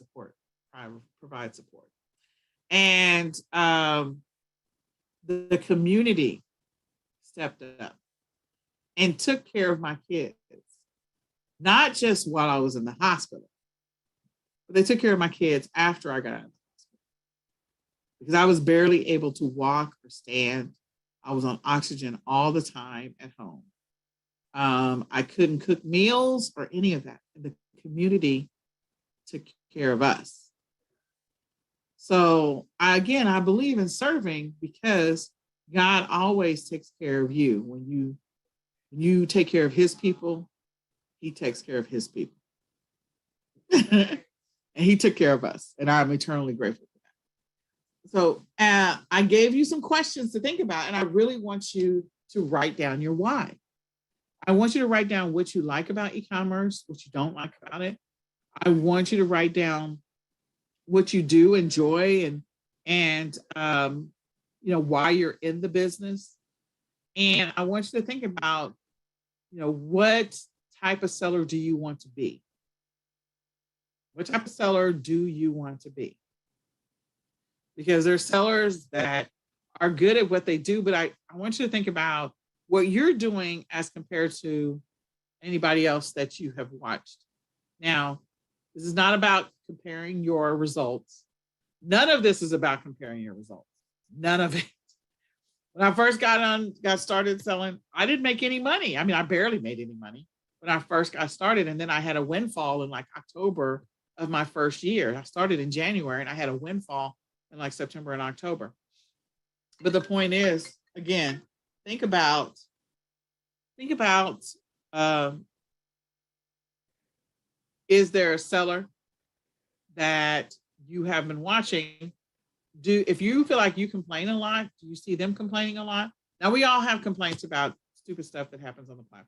provide support. And the community stepped up and took care of my kids, not just while I was in the hospital, but they took care of my kids after I got out of the hospital because I was barely able to walk or stand. I was on oxygen all the time at home. I couldn't cook meals or any of that. The community took care of us. So I believe in serving because God always takes care of you. When you take care of his people, he takes care of his people. And he took care of us. And I'm eternally grateful for that. So I gave you some questions to think about. And I really want you to write down your why. I want you to write down what you like about e-commerce, what you don't like about it. I want you to write down what you do enjoy and why you're in the business. And I want you to think about, what type of seller do you want to be? What type of seller do you want to be? Because there's sellers that are good at what they do, but I want you to think about what you're doing as compared to anybody else that you have watched. Now, this is not about comparing your results. None of this is about comparing your results. None of it. When I first got started selling, I didn't make any money. I mean, I barely made any money when I first got started. And then I had a windfall in like October of my first year. I started in January and I had a windfall in like September and October. But the point is, again, think about think about, um, is there a seller that you have been watching? If you feel like you complain a lot, do you see them complaining a lot? Now, we all have complaints about stupid stuff that happens on the platform.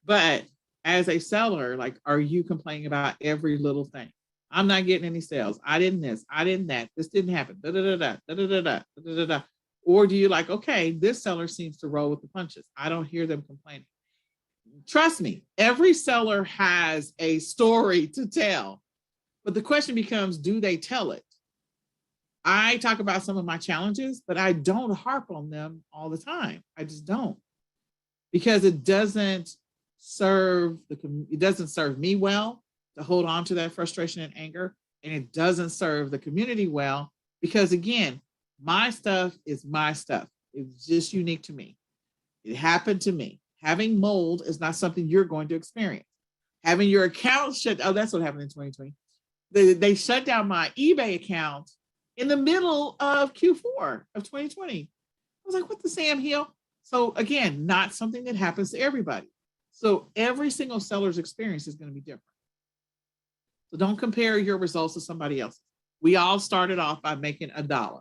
But as a seller, like, are you complaining about every little thing? I'm not getting any sales. I didn't this. I didn't that. This didn't happen. Da, da, da, da, da, da, da, da, da, da, da. Or do you like, okay, this seller seems to roll with the punches. I don't hear them complaining. Trust me, every seller has a story to tell. But the question becomes, do they tell it? I talk about some of my challenges, but I don't harp on them all the time. I just don't, because it doesn't serve me well to hold on to that frustration and anger, and it doesn't serve the community well, because again, my stuff is my stuff. It's just unique to me. It happened to me. Having mold is not something you're going to experience. Having your account shut, oh, that's what happened in 2020. They shut down my eBay account in the middle of Q4 of 2020. I was like, what the Sam Hill? So again, not something that happens to everybody. So every single seller's experience is going to be different. So don't compare your results to somebody else's. We all started off by making $1.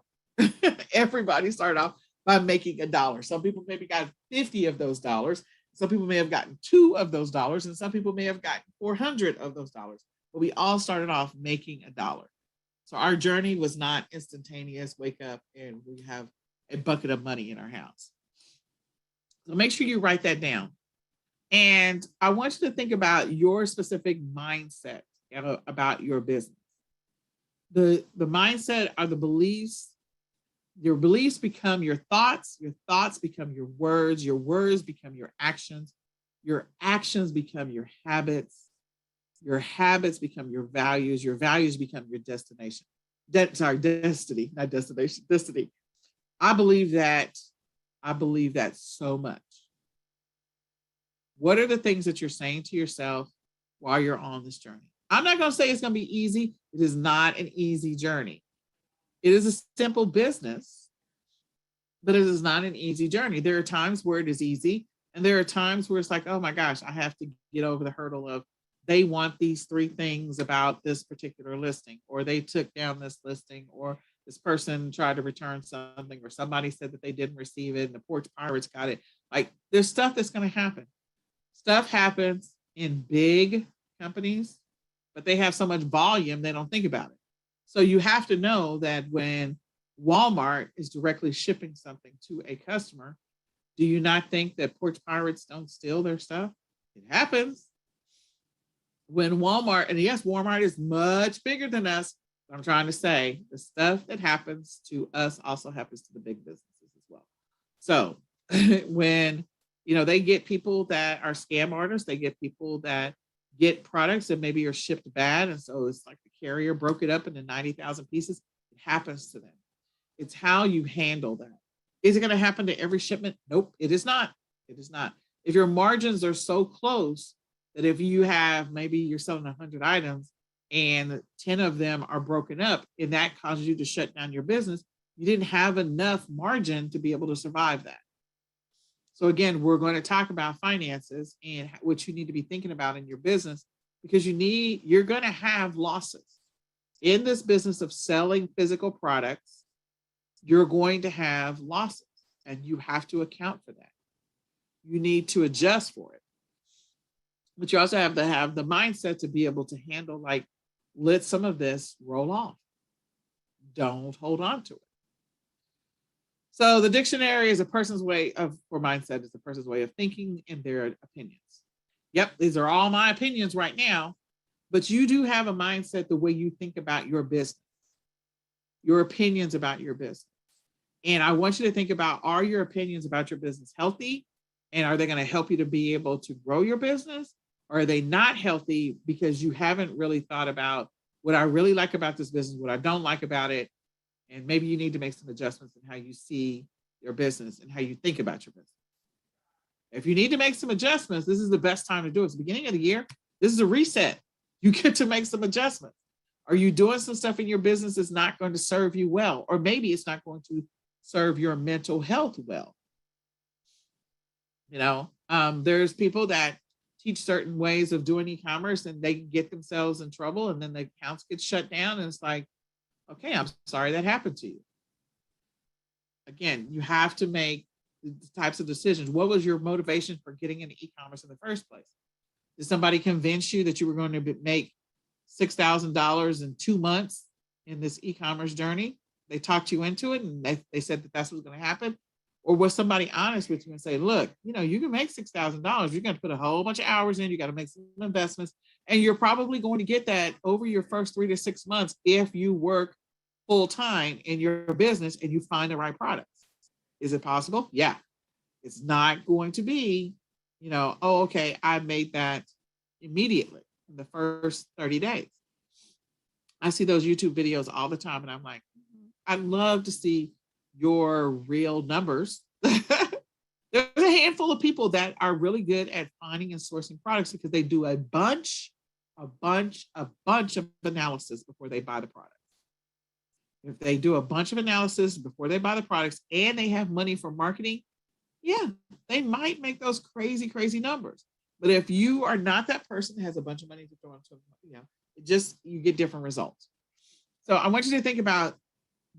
Everybody started off by making $1. Some people maybe got 50 of those dollars. Some people may have gotten 2 of those dollars, and some people may have gotten 400 of those dollars. But we all started off making $1. So our journey was not instantaneous, wake up and we have a bucket of money in our house. So make sure you write that down. And I want you to think about your specific mindset about your business. The mindset are the beliefs. Your beliefs become your thoughts become your words become your actions become your habits become your values become your destination. Destiny, not destination, destiny. I believe that so much. What are the things that you're saying to yourself while you're on this journey? I'm not going to say it's going to be easy. It is not an easy journey. It is a simple business, but it is not an easy journey. There are times where it is easy, and there are times where it's like, oh my gosh, I have to get over the hurdle of they want these 3 things about this particular listing, or they took down this listing, or this person tried to return something, or somebody said that they didn't receive it and the Porch Pirates got it. Like, there's stuff that's going to happen. Stuff happens in big companies, but they have so much volume, they don't think about it. So you have to know that when Walmart is directly shipping something to a customer, do you not think that Porch Pirates don't steal their stuff? It happens. When Walmart, and yes, Walmart is much bigger than us, but I'm trying to say the stuff that happens to us also happens to the big businesses as well. So when, they get people that are scam artists, they get people that get products that maybe are shipped bad. And so it's like the carrier broke it up into 90,000 pieces. It happens to them. It's how you handle that. Is it going to happen to every shipment? Nope, it is not. It is not. If your margins are so close that if you have, maybe you're selling 100 items and 10 of them are broken up and that causes you to shut down your business, you didn't have enough margin to be able to survive that. So again, we're going to talk about finances and what you need to be thinking about in your business, because you're going to have losses. In this business of selling physical products, you're going to have losses, and you have to account for that. You need to adjust for it. But you also have to have the mindset to be able to handle, like, let some of this roll off. Don't hold on to it. So the dictionary is a person's way of, or mindset is a person's way of thinking and their opinions. Yep, these are all my opinions right now, but you do have a mindset the way you think about your business, your opinions about your business. And I want you to think about, are your opinions about your business healthy? And are they going to help you to be able to grow your business? Or are they not healthy because you haven't really thought about what I really like about this business, what I don't like about it? And maybe you need to make some adjustments in how you see your business and how you think about your business. If you need to make some adjustments, this is the best time to do it. It's the beginning of the year. This is a reset. You get to make some adjustments. Are you doing some stuff in your business that's not going to serve you well? Or maybe it's not going to serve your mental health well. There's people that teach certain ways of doing e-commerce and they get themselves in trouble, and then the accounts get shut down. And it's like, okay, I'm sorry that happened to you. Again, you have to make the types of decisions. What was your motivation for getting into e-commerce in the first place? Did somebody convince you that you were going to make $6,000 in 2 months in this e-commerce journey? They talked you into it and they said that that's what's going to happen. Or was somebody honest with you and say, look, you can make $6,000. You're going to put a whole bunch of hours in. You got to make some investments. And you're probably going to get that over your first 3 to 6 months if you work full time in your business and you find the right products. Is it possible? Yeah. It's not going to be, oh, okay, I made that immediately in the first 30 days. I see those YouTube videos all the time and I'm like, I'd love to see your real numbers. There's a handful of people that are really good at finding and sourcing products because they do a bunch of analysis before they buy the product. If they do a bunch of analysis before they buy the products and they have money for marketing, yeah, they might make those crazy, crazy numbers. But if you are not that person that has a bunch of money to throw into, you get different results. So I want you to think about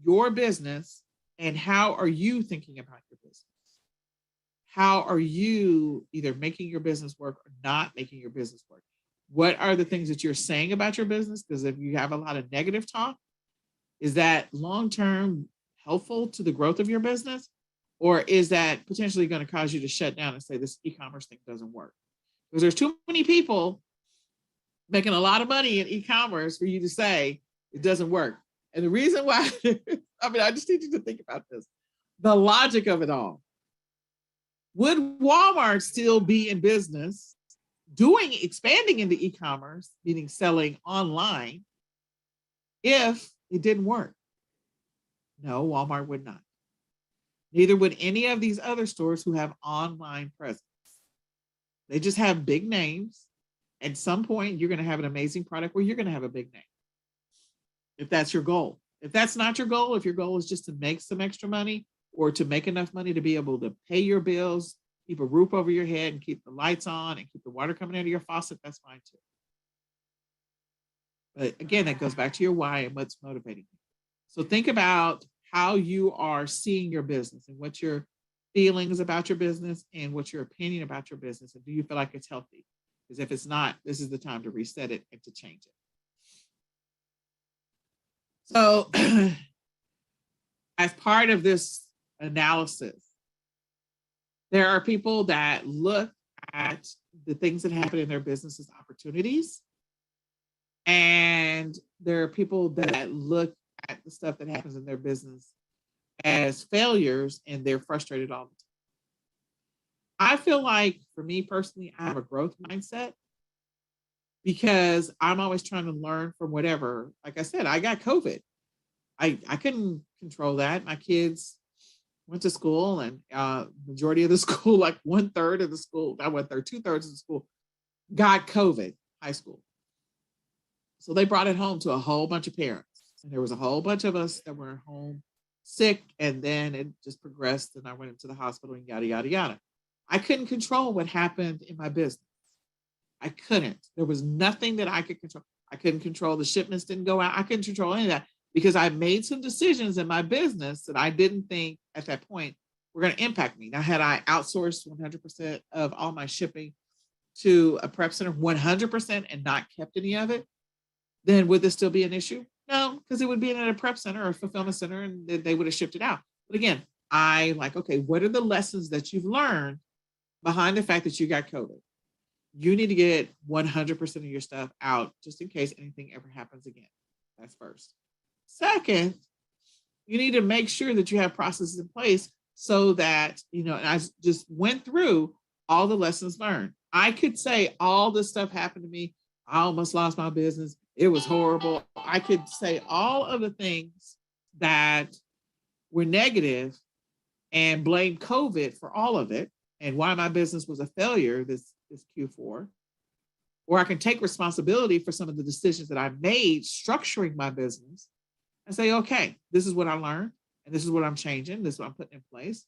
your business and how are you thinking about your business? How are you either making your business work or not making your business work? What are the things that you're saying about your business? Because if you have a lot of negative talk, is that long-term helpful to the growth of your business? Or is that potentially going to cause you to shut down and say this e-commerce thing doesn't work? Because there's too many people making a lot of money in e-commerce for you to say it doesn't work. And the reason why, I just need you to think about this. The logic of it all. Would Walmart still be in business expanding into e-commerce, meaning selling online, if it didn't work? No, Walmart would not. Neither would any of these other stores who have online presence. They just have big names. At some point, you're going to have an amazing product where you're going to have a big name. If that's your goal. If that's not your goal, if your goal is just to make some extra money or to make enough money to be able to pay your bills, keep a roof over your head and keep the lights on and keep the water coming out of your faucet, that's fine too. But again, that goes back to your why and what's motivating you. So think about how you are seeing your business and what your feelings about your business and what's your opinion about your business. And do you feel like it's healthy? Because if it's not, this is the time to reset it and to change it. So as part of this analysis, there are people that look at the things that happen in their business as opportunities. And there are people that look at the stuff that happens in their business as failures and they're frustrated all the time. I feel like for me personally, I have a growth mindset because I'm always trying to learn from whatever. Like I said, I got COVID. I couldn't control that. My kids went to school and majority of the school, like 1/3 of the school, not 1/3, 2/3 of the school got COVID, high school. So they brought it home to a whole bunch of parents. And there was a whole bunch of us that were home sick. And then it just progressed and I went into the hospital and yada, yada, yada. I couldn't control what happened in my business. I couldn't. There was nothing that I could control. I couldn't control the shipments didn't go out. I couldn't control any of that because I made some decisions in my business that I didn't think at that point were going to impact me. Now, had I outsourced 100% of all my shipping to a prep center, 100% and not kept any of it, then would this still be an issue? No, because it would be in a prep center or a fulfillment center and they would have shipped it out. But again, okay, what are the lessons that you've learned behind the fact that you got COVID? You need to get 100% of your stuff out just in case anything ever happens again. That's first. Second, you need to make sure that you have processes in place so that, and I just went through all the lessons learned. I could say all this stuff happened to me. I almost lost my business. It was horrible. I could say all of the things that were negative and blame COVID for all of it and why my business was a failure this Q4. Or I can take responsibility for some of the decisions that I made structuring my business and say, okay, this is what I learned and this is what I'm changing. This is what I'm putting in place.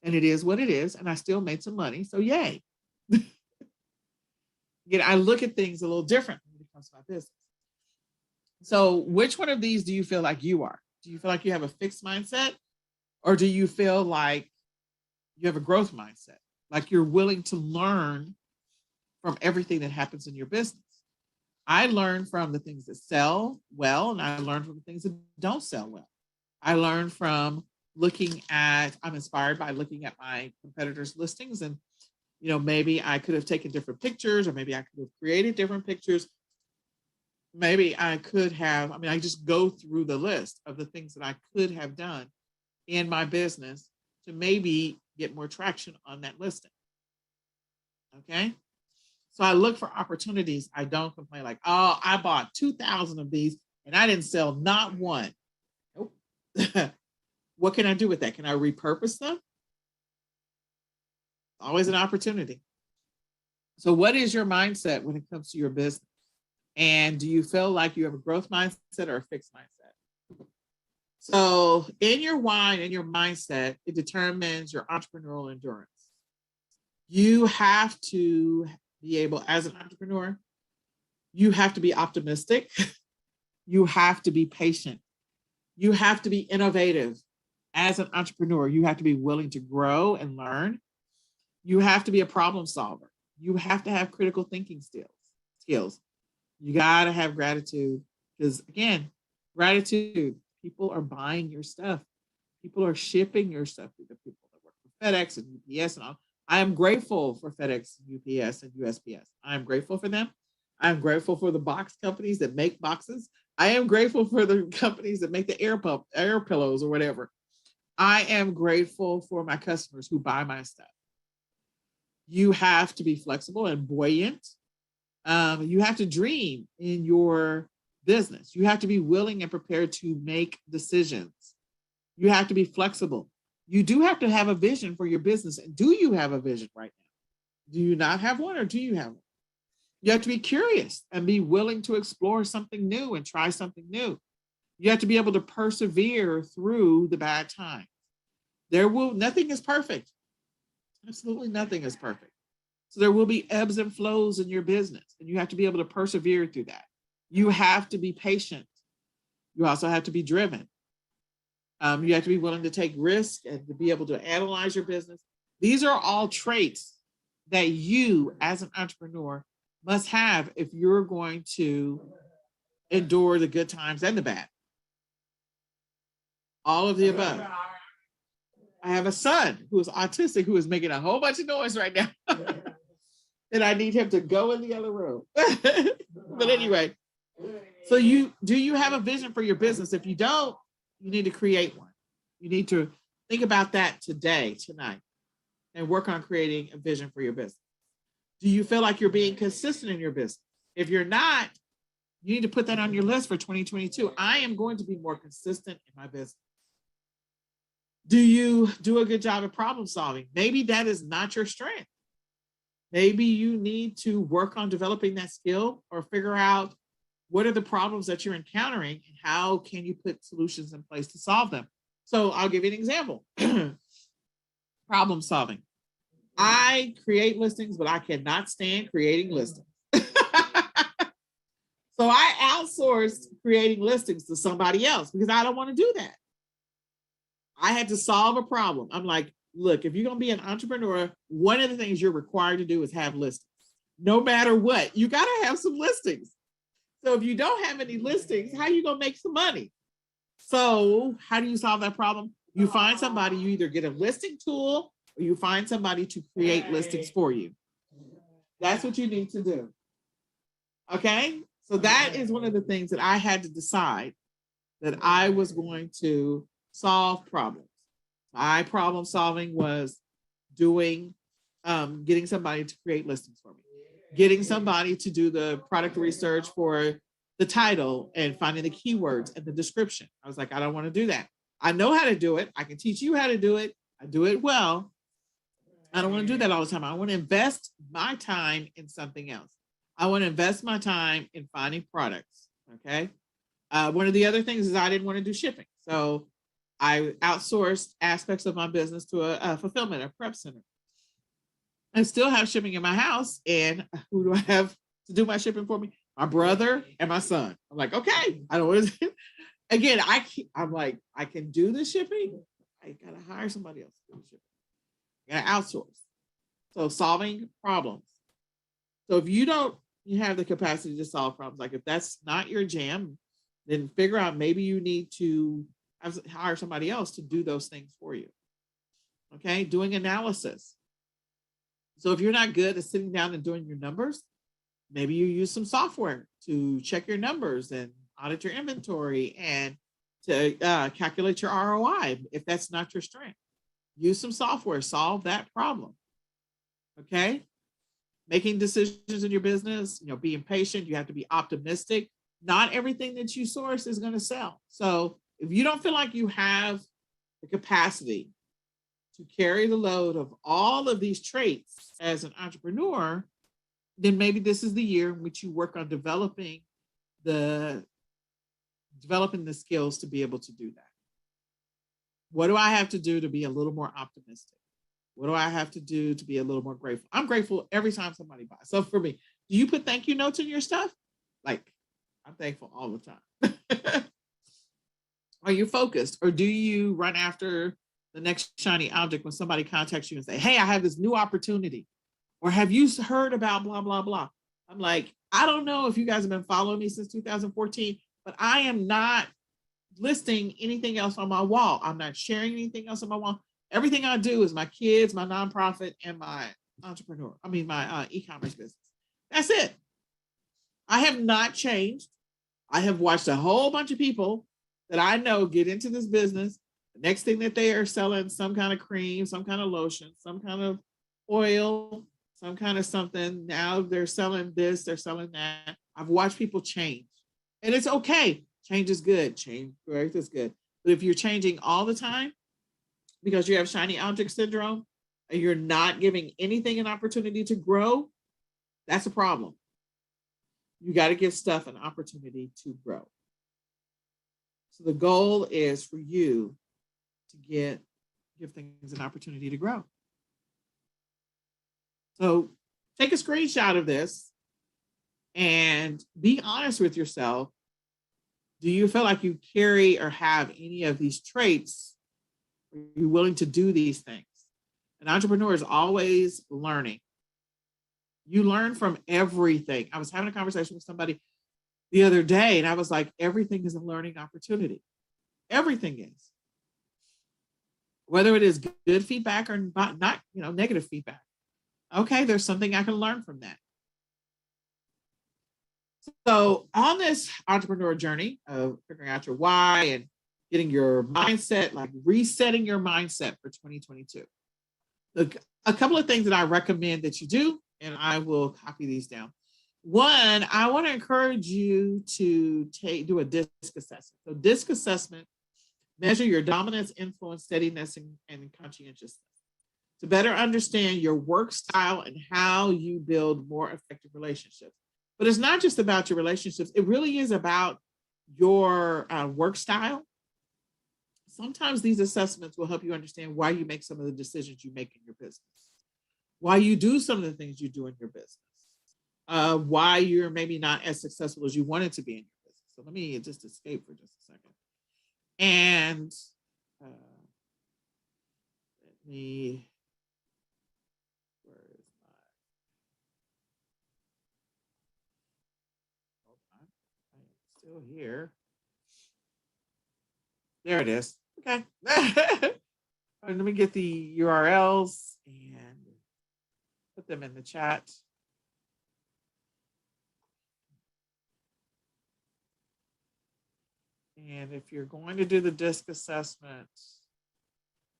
And it is what it is. And I still made some money. So yay. Again, I look at things a little different when it comes to my business. So which one of these do you feel like you are? Do you feel like you have a fixed mindset, or do you feel like you have a growth mindset? Like you're willing to learn from everything that happens in your business. I learn from the things that sell well, and I learn from the things that don't sell well. I learn from I'm inspired by looking at my competitors' listings, and maybe I could have taken different pictures, or maybe I could have created different pictures. Maybe I could have, I just go through the list of the things that I could have done in my business to maybe get more traction on that listing. Okay. So I look for opportunities. I don't complain like, oh, I bought 2,000 of these and I didn't sell not one. Nope. What can I do with that? Can I repurpose them? Always an opportunity. So what is your mindset when it comes to your business? And do you feel like you have a growth mindset or a fixed mindset? So in your why and your mindset, it determines your entrepreneurial endurance. You have to be able, as an entrepreneur, you have to be optimistic. You have to be patient. You have to be innovative. As an entrepreneur, you have to be willing to grow and learn. You have to be a problem solver. You have to have critical thinking skills. You got to have gratitude, because again, gratitude, people are buying your stuff. People are shipping your stuff to the people that work for FedEx and UPS and all. I am grateful for FedEx, UPS, and USPS. I am grateful for them. I am grateful for the box companies that make boxes. I am grateful for the companies that make the air pillows or whatever. I am grateful for my customers who buy my stuff. You have to be flexible and buoyant. You have to dream in your business. You have to be willing and prepared to make decisions. You have to be flexible. You do have to have a vision for your business. And do you have a vision right now? Do you not have one, or do you have one? You have to be curious and be willing to explore something new and try something new. You have to be able to persevere through the bad times. Nothing is perfect. Absolutely nothing is perfect. So there will be ebbs and flows in your business, and you have to be able to persevere through that. You have to be patient. You also have to be driven. You have to be willing to take risks and to be able to analyze your business. These are all traits that you, as an entrepreneur, must have if you're going to endure the good times and the bad. All of the above. I have a son who is autistic, who is making a whole bunch of noise right now. And I need him to go in the other room. But anyway, so do you have a vision for your business? If you don't, you need to create one. You need to think about that tonight, and work on creating a vision for your business. Do you feel like you're being consistent in your business? If you're not, you need to put that on your list for 2022. I am going to be more consistent in my business. Do you do a good job of problem solving? Maybe that is not your strength. Maybe you need to work on developing that skill, or figure out what are the problems that you're encountering and how can you put solutions in place to solve them. So I'll give you an example. Problem solving. I create listings, but I cannot stand creating listings. So I outsourced creating listings to somebody else because I don't want to do that. I had to solve a problem. I'm like, look, if you're going to be an entrepreneur, one of the things you're required to do is have listings. No matter what, you got to have some listings. So if you don't have any listings, how are you going to make some money? So how do you solve that problem? You find somebody, you either get a listing tool, or you find somebody to create listings for you. That's what you need to do. Okay? So that is one of the things that I had to decide, that I was going to solve problems. My problem solving was getting somebody to create listings for me, getting somebody to do the product research for the title and finding the keywords and the description. I was like, I don't want to do that. I know how to do it. I can teach you how to do it. I do it well. I don't want to do that all the time. I want to invest my time in something else. I want to invest my time in finding products. Okay. One of the other things is I didn't want to do shipping. So I outsourced aspects of my business to a fulfillment, a prep center. I still have shipping in my house. And who do I have to do my shipping for me? My brother and my son. I'm like, okay, I don't want to. Again, I'm like, I can do the shipping. I gotta hire somebody else to do the shipping. I gotta outsource. So solving problems. So if you have the capacity to solve problems, like if that's not your jam, then figure out maybe you need to hire somebody else to do those things for you. Okay, doing analysis. So if you're not good at sitting down and doing your numbers, maybe you use some software to check your numbers and audit your inventory and to calculate your ROI. If that's not your strength, use some software, solve that problem. Okay, making decisions in your business, being patient. You have to be optimistic. Not everything that you source is going to sell. So if you don't feel like you have the capacity to carry the load of all of these traits as an entrepreneur, then maybe this is the year in which you work on developing the skills to be able to do that. What do I have to do to be a little more optimistic? What do I have to do to be a little more grateful? I'm grateful every time somebody buys. So for me, do you put thank you notes in your stuff? Like, I'm thankful all the time. Are you focused, or do you run after the next shiny object when somebody contacts you and say, hey, I have this new opportunity, or have you heard about blah, blah, blah? I'm like, I don't know if you guys have been following me since 2014, but I am not listing anything else on my wall. I'm not sharing anything else on my wall. Everything I do is my kids, my nonprofit, and my my e-commerce business. That's it. I have not changed. I have watched a whole bunch of people that I know get into this business. The next thing that they are selling, some kind of cream, some kind of lotion, some kind of oil, some kind of something. Now they're selling this, they're selling that. I've watched people change, and it's okay. Change is good. Change growth is good. But if you're changing all the time because you have shiny object syndrome and you're not giving anything an opportunity to grow, that's a problem. You got to give stuff an opportunity to grow. So the goal is for you to give things an opportunity to grow. So take a screenshot of this and be honest with yourself. Do you feel like you carry or have any of these traits? Are you willing to do these things? An entrepreneur is always learning. You learn from everything. I was having a conversation with somebody the other day, and I was like, everything is a learning opportunity. Everything is. Whether it is good feedback or not, negative feedback. Okay, there's something I can learn from that. So on this entrepreneur journey of figuring out your why and getting your mindset, like resetting your mindset for 2022, a couple of things that I recommend that you do, and I will copy these down. One, I want to encourage you to do a DISC assessment. So DISC assessment, measure your dominance, influence, steadiness, and conscientiousness to better understand your work style and how you build more effective relationships. But it's not just about your relationships. It really is about your work style. Sometimes these assessments will help you understand why you make some of the decisions you make in your business, why you do some of the things you do in your business, why you're maybe not as successful as you wanted to be in your business. So let me just escape for just a second. And let me, where is my, hold on, I am still here. There it is. Okay. Let me get the URLs and put them in the chat. And if you're going to do the DISC assessment,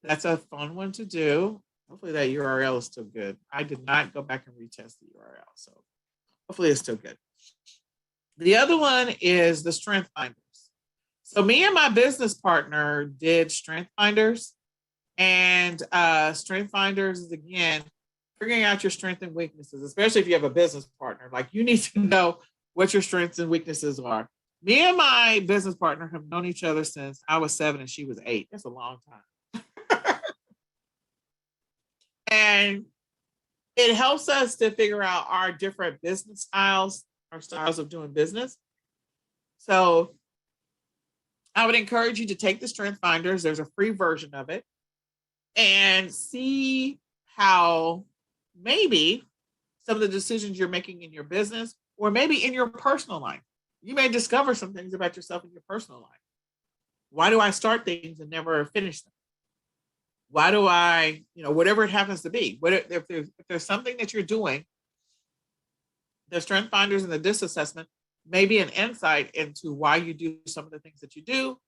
that's a fun one to do. Hopefully that URL is still good. I did not go back and retest the URL, so hopefully it's still good. The other one is the Strength Finders. So me and my business partner did Strength Finders, and Strength Finders is, again, figuring out your strengths and weaknesses, especially if you have a business partner. Like, you need to know what your strengths and weaknesses are. Me and my business partner have known each other since I was 7 and she was 8. That's a long time. And It helps us to figure out our different business styles, our styles of doing business. So I would encourage you to take the Strength Finders. There's a free version of it, and see how maybe some of the decisions you're making in your business or maybe in your personal life, you may discover some things about yourself in your personal life. Why do I start things and never finish them? Why do I, whatever it happens to be, if there's something that you're doing, the Strength Finders and the DISC assessment may be an insight into why you do some of the things that you do,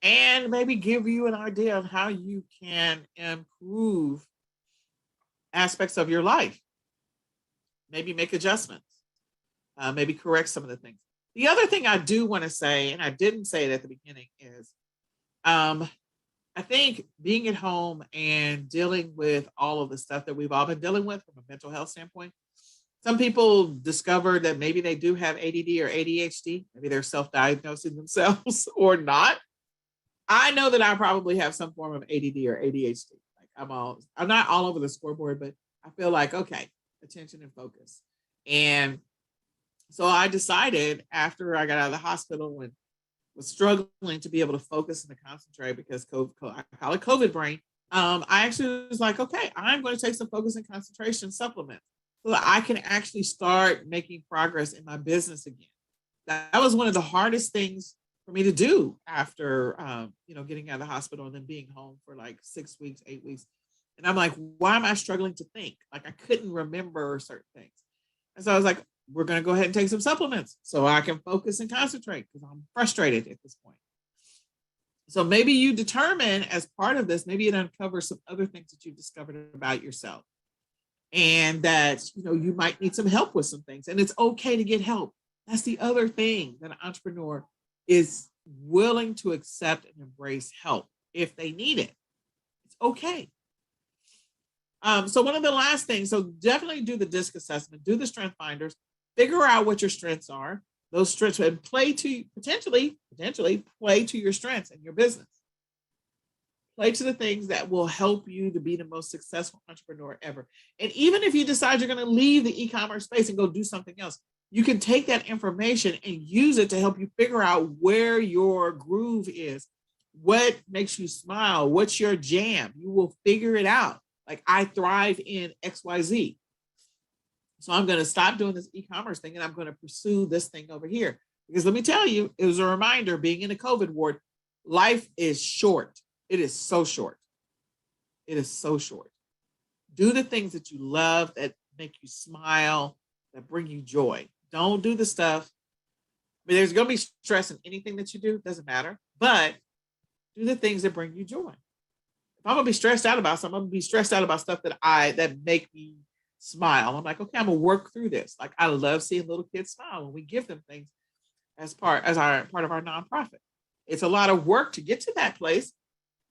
and maybe give you an idea of how you can improve aspects of your life. Maybe make adjustments, maybe correct some of the things. The other thing I do want to say, and I didn't say it at the beginning, is I think being at home and dealing with all of the stuff that we've all been dealing with from a mental health standpoint, some people discover that maybe they do have ADD or ADHD. Maybe they're self-diagnosing themselves or not. I know that I probably have some form of ADD or ADHD. Like I'm not all over the scoreboard, but I feel like, okay, attention and focus. And so I decided after I got out of the hospital and was struggling to be able to focus and to concentrate because I call it COVID brain. I actually was like, okay, I'm going to take some focus and concentration supplements so that I can actually start making progress in my business again. That was one of the hardest things for me to do after, getting out of the hospital and then being home for like 6 weeks, 8 weeks. And I'm like, why am I struggling to think? Like I couldn't remember certain things. And so I was like, we're going to go ahead and take some supplements so I can focus and concentrate because I'm frustrated at this point. So maybe you determine as part of this, maybe it uncovers some other things that you've discovered about yourself and that, you might need some help with some things, and it's okay to get help. That's the other thing, that an entrepreneur is willing to accept and embrace help if they need it. It's okay. So one of the last things, so definitely do the DISC assessment, do the Strength Finders, figure out what your strengths are, those strengths, and potentially play to your strengths in your business. Play to the things that will help you to be the most successful entrepreneur ever. And even if you decide you're going to leave the e-commerce space and go do something else, you can take that information and use it to help you figure out where your groove is, what makes you smile, what's your jam. You will figure it out. Like I thrive in XYZ. So I'm going to stop doing this e-commerce thing and I'm going to pursue this thing over here. Because let me tell you, it was a reminder, being in a COVID ward, life is short. It is so short. It is so short. Do the things that you love, that make you smile, that bring you joy. Don't do the stuff. I mean, there's going to be stress in anything that you do. Doesn't matter. But do the things that bring you joy. If I'm going to be stressed out about something, I'm going to be stressed out about stuff that make me smile. I'm like, okay, I'm gonna work through this. Like I love seeing little kids smile when we give them things as part of our nonprofit. It's a lot of work to get to that place.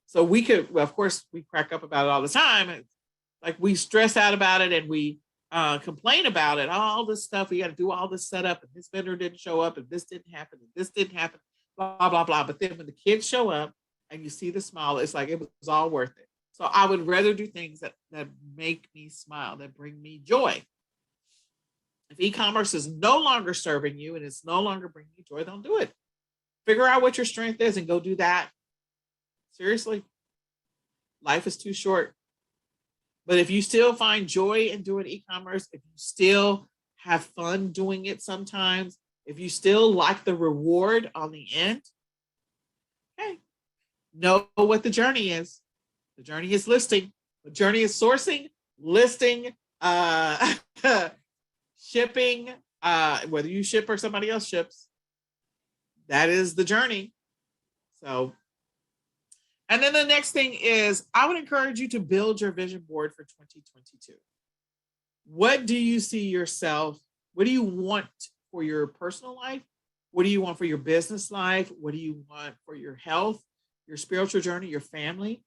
So we could, well, of course, we crack up about it all the time. And like we stress out about it and we complain about it, all this stuff. We got to do all this setup, and this vendor didn't show up, and this didn't happen, and this didn't happen, blah, blah, blah. But then when the kids show up and you see the smile, it's like it was all worth it. So I would rather do things that make me smile, that bring me joy. If e-commerce is no longer serving you and it's no longer bringing you joy, don't do it. Figure out what your strength is and go do that. Seriously, life is too short. But if you still find joy in doing e-commerce, if you still have fun doing it sometimes, if you still like the reward on the end, hey, know what the journey is. The journey is listing. The journey is sourcing, listing, shipping, whether you ship or somebody else ships. That is the journey. So, and then the next thing is, I would encourage you to build your vision board for 2022. What do you see yourself? What do you want for your personal life? What do you want for your business life? What do you want for your health, your spiritual journey, your family?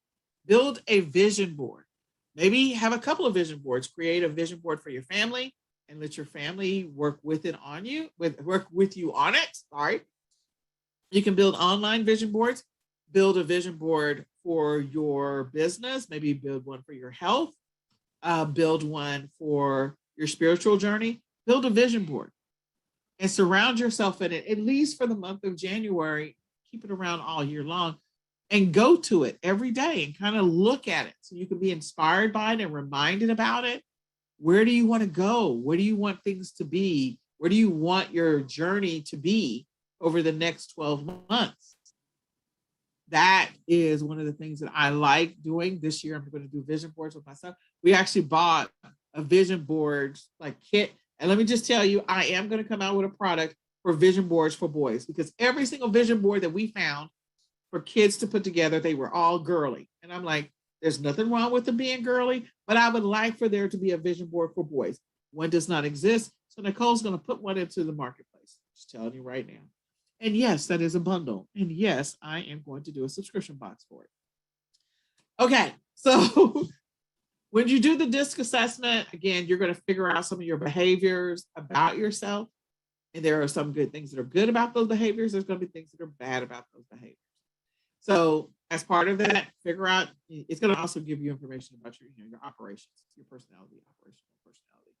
Build a vision board. Maybe have a couple of vision boards. Create a vision board for your family and let your family work with you on it. Sorry. You can build online vision boards. Build a vision board for your business. Maybe build one for your health. build one for your spiritual journey, build a vision board and surround yourself in it, at least for the month of January. Keep it around all year long and go to it every day and kind of look at it so you can be inspired by it and reminded about it. Where do you want to go? Where do you want things to be? Where do you want your journey to be over the next 12 months? That is one of the things that I like doing this year. I'm going to do vision boards with myself. We actually bought a vision board like kit. And let me just tell you, I am going to come out with a product for vision boards for boys, because every single vision board that we found for kids to put together, they were all girly. And I'm like, there's nothing wrong with them being girly, but I would like for there to be a vision board for boys. One does not exist. So Nicole's going to put one into the marketplace. Just telling you right now. And yes, that is a bundle. And yes, I am going to do a subscription box for it. Okay, so when you do the DISC assessment, again, you're going to figure out some of your behaviors about yourself. And there are some good things that are good about those behaviors. There's going to be things that are bad about those behaviors. So as part of that, figure out, it's going to also give you information about your operations, your personality, operational personality.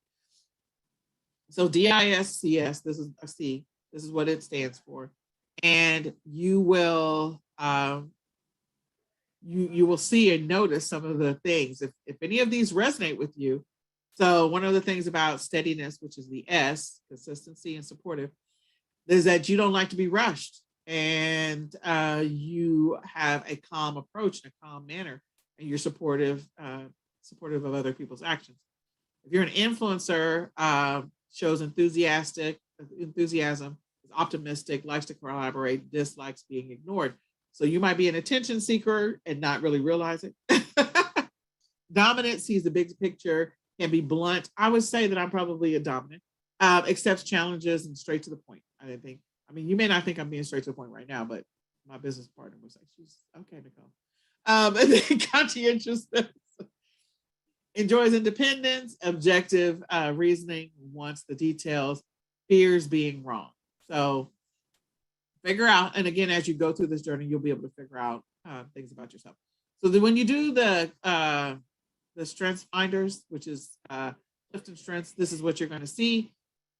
So DISCS, this is a C. This is what it stands for. And you will you will see and notice some of the things. If any of these resonate with you. So one of the things about steadiness, which is the S, consistency and supportive, is that you don't like to be rushed, and you have a calm approach and a calm manner, and you're supportive of other people's actions. If you're an influencer, shows enthusiasm, is optimistic, likes to collaborate, dislikes being ignored. So you might be an attention seeker and not really realize it. Dominant sees the big picture, can be blunt. I would say that I'm probably a dominant, accepts challenges and straight to the point. I mean, you may not think I'm being straight to the point right now, but my business partner was like, she's okay, Nicole. And then conscientiousness. Enjoys independence, objective reasoning, wants the details, fears being wrong. So figure out, and again, as you go through this journey, you'll be able to figure out things about yourself. So then when you do the strengths finders, which is Clifton Strengths, this is what you're going to see.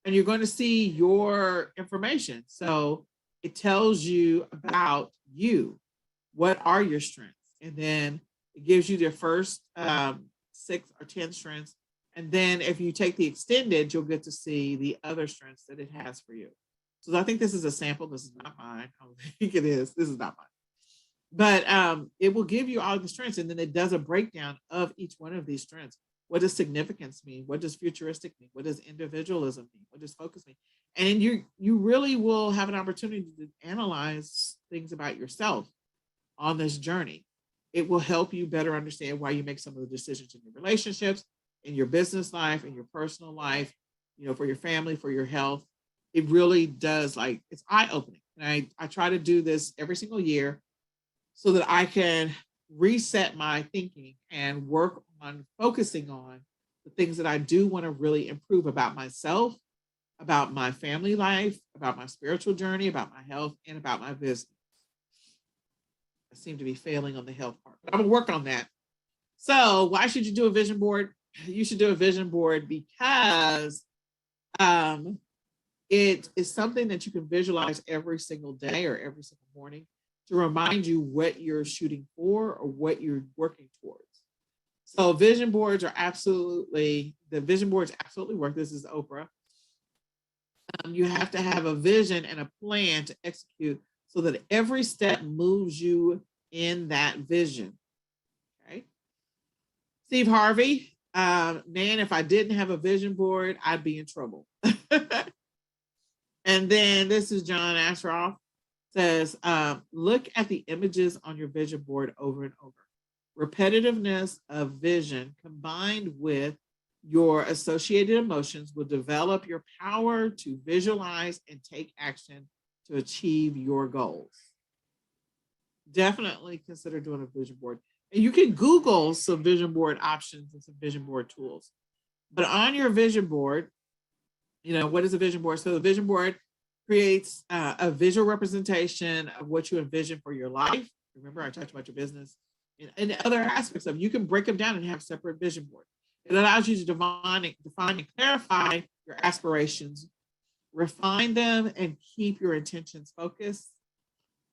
And you're going to see your information. So it tells you about you. What are your strengths? And then it gives you the first 6 or 10 strengths. And then if you take the extended, you'll get to see the other strengths that it has for you. So I think this is a sample. This is not mine. I think it is. This is not mine. But it will give you all the strengths. And then it does a breakdown of each one of these strengths. What does significance mean? What does futuristic mean? What does individualism mean? What does focus mean? And you really will have an opportunity to analyze things about yourself on this journey. It will help you better understand why you make some of the decisions in your relationships, in your business life, in your personal life, for your family, for your health. It really does, it's eye-opening. And I try to do this every single year so that I can reset my thinking and work on focusing on the things that I do want to really improve about myself, about my family life, about my spiritual journey, about my health, and about my business. I seem to be failing on the health part, but I'm gonna work on that. So why should you do a vision board? You should do a vision board because it is something that you can visualize every single day or every single morning to remind you what you're shooting for or what you're working towards. So vision boards absolutely work. This is Oprah. You have to have a vision and a plan to execute so that every step moves you in that vision. Okay. Steve Harvey, man, if I didn't have a vision board, I'd be in trouble. And then this is John Asheroff, says, look at the images on your vision board over and over. Repetitiveness of vision combined with your associated emotions will develop your power to visualize and take action to achieve your goals. Definitely consider doing a vision board. And you can Google some vision board options and some vision board tools. But on your vision board, what is a vision board? So the vision board creates a visual representation of what you envision for your life. Remember, I talked about your business and other aspects of it. You can break them down and have separate vision boards. It allows you to define and clarify your aspirations, refine them, and keep your intentions focused.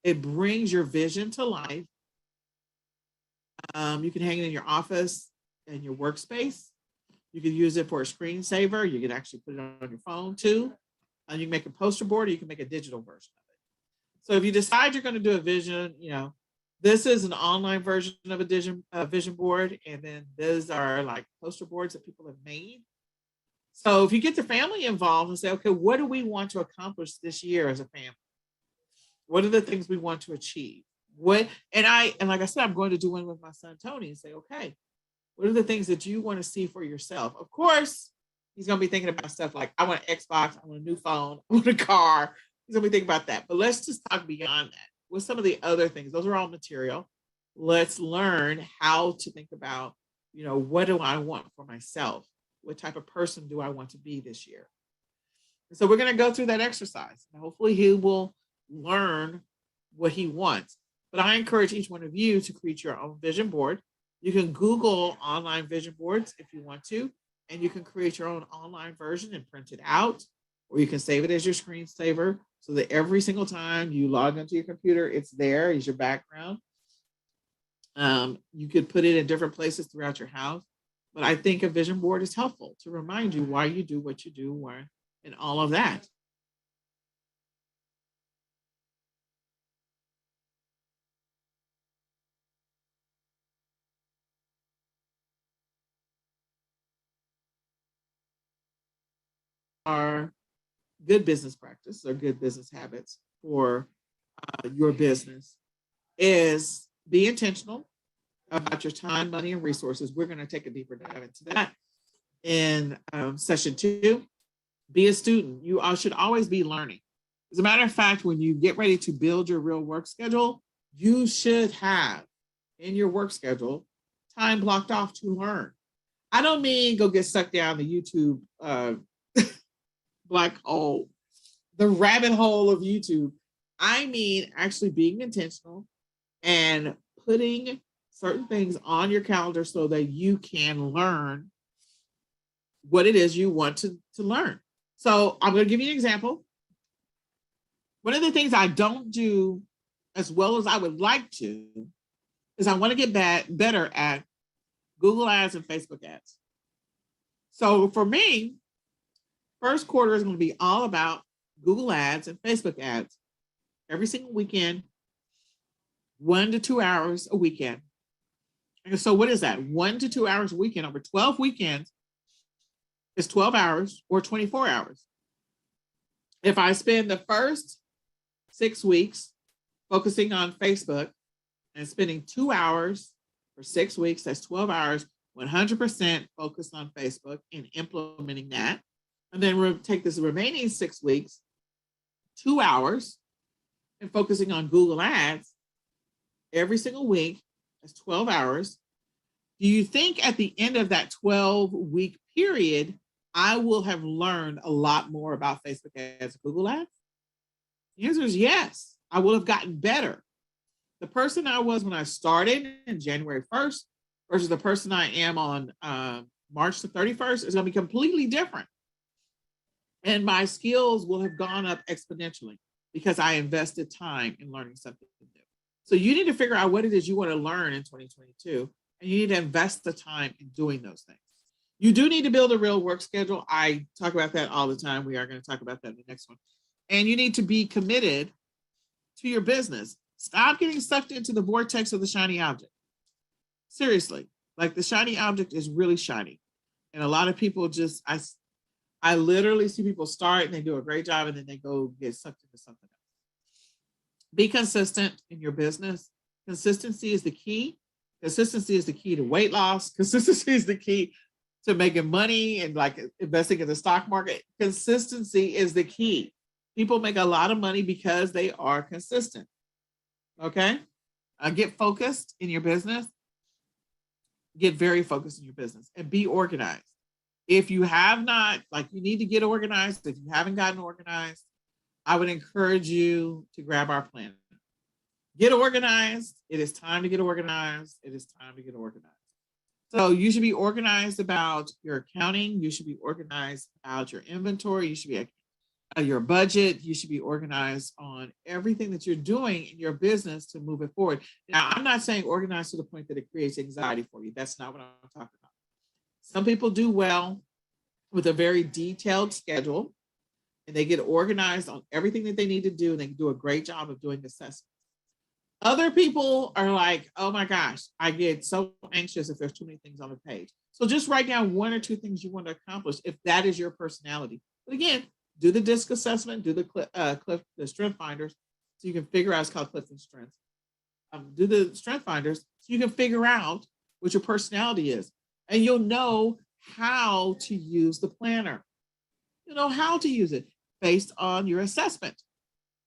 It brings your vision to life. You can hang it in your office and your workspace. You can use it for a screensaver. You can actually put it on your phone too. And you can make a poster board, or you can make a digital version of it. So if you decide you're going to do a vision, this is an online version of a vision board, and then these are like poster boards that people have made. So if you get the family involved and say, okay, what do we want to accomplish this year as a family? What are the things we want to achieve? And like I said, I'm going to do one with my son Tony and say, okay, what are the things that you want to see for yourself? Of course, he's going to be thinking about stuff like, I want an Xbox, I want a new phone, I want a car. He's going to be thinking about that. But let's just talk beyond that. With some of the other things, those are all material. Let's learn how to think about, what do I want for myself? What type of person do I want to be this year? And so we're going to go through that exercise. And hopefully he will learn what he wants. But I encourage each one of you to create your own vision board. You can Google online vision boards if you want to, and you can create your own online version and print it out, or you can save it as your screensaver so that every single time you log into your computer, it's there as your background. You could put it in different places throughout your house, but I think a vision board is helpful to remind you why you do what you do, why, and all of that. Are good business practice or good business habits for your business is be intentional about your time, money, and resources. We're going to take a deeper dive into that in session 2. Be a student. You should always be learning. As a matter of fact, when you get ready to build your real work schedule, you should have in your work schedule time blocked off to learn. I don't mean go get sucked down the YouTube black hole, the rabbit hole of YouTube. I mean actually being intentional and putting certain things on your calendar so that you can learn what it is you want to learn. So I'm going to give you an example. One of the things I don't do as well as I would like to is I want to get better at Google ads and Facebook ads. So for me, first quarter is going to be all about Google ads and Facebook ads every single weekend, 1 to 2 hours a weekend. And so what is that? 1 to 2 hours a weekend over 12 weekends is 12 hours or 24 hours. If I spend the first 6 weeks focusing on Facebook and spending 2 hours for 6 weeks, that's 12 hours, 100% focused on Facebook and implementing that. And then we'll take this remaining 6 weeks, 2 hours, and focusing on Google ads every single week. That's 12 hours. Do you think at the end of that 12-week period, I will have learned a lot more about Facebook ads and Google ads? The answer is yes. I will have gotten better. The person I was when I started in January 1st versus the person I am on March the 31st is going to be completely different. And my skills will have gone up exponentially because I invested time in learning something new. So you need to figure out what it is you want to learn in 2022, and you need to invest the time in doing those things. You do need to build a real work schedule. I talk about that all the time. We are going to talk about that in the next one. And you need to be committed to your business. Stop getting sucked into the vortex of the shiny object. Seriously, like the shiny object is really shiny. And a lot of people I literally see people start and they do a great job and then they go get sucked into something else. Be consistent in your business. Consistency is the key. Consistency is the key to weight loss. Consistency is the key to making money and like investing in the stock market. Consistency is the key. People make a lot of money because they are consistent. Okay? Get focused in your business. Get very focused in your business and be organized. If you have not, you need to get organized. If you haven't gotten organized, I would encourage you to grab our plan. Get organized. It is time to get organized. It is time to get organized. So you should be organized about your accounting. You should be organized about your inventory. You should be your budget. You should be organized on everything that you're doing in your business to move it forward. Now, I'm not saying organized to the point that it creates anxiety for you. That's not what I'm talking about. Some people do well with a very detailed schedule, and they get organized on everything that they need to do, and they do a great job of doing assessments. Other people are like, oh my gosh, I get so anxious if there's too many things on the page. So just write down one or two things you want to accomplish if that is your personality. But again, do the DISC assessment, do the strength finders, so you can figure out, it's called Clifton Strengths. Do the strength finders so you can figure out what your personality is. And you'll know how to use the planner. You'll know how to use it based on your assessment.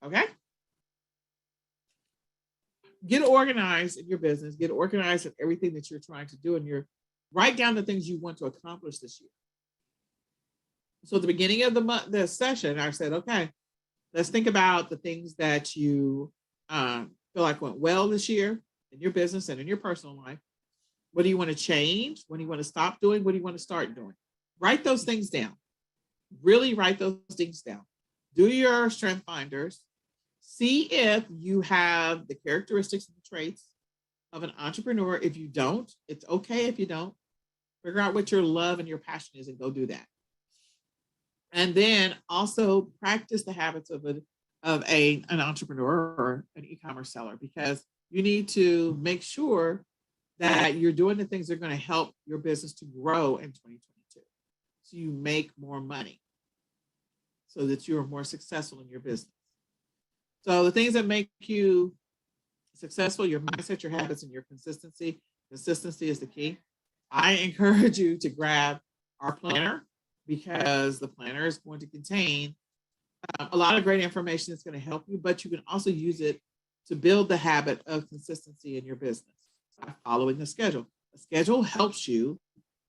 Okay? Get organized in your business, get organized in everything that you're trying to do, and write down the things you want to accomplish this year. So at the beginning of the session, I said, okay, let's think about the things that you feel like went well this year in your business and in your personal life. What do you want to change? What do you want to stop doing? What do you want to start doing? Write those things down. Really write those things down. Do your strength finders. See if you have the characteristics and the traits of an entrepreneur. If you don't, it's okay if you don't. Figure out what your love and your passion is and go do that. And then also practice the habits of an entrepreneur or an e-commerce seller, because you need to make sure that you're doing the things that are going to help your business to grow in 2022. So you make more money so that you're more successful in your business. So the things that make you successful, your mindset, your habits, and your consistency. Consistency is the key. I encourage you to grab our planner, because the planner is going to contain a lot of great information that's going to help you, but you can also use it to build the habit of consistency in your business by following the schedule. The schedule helps you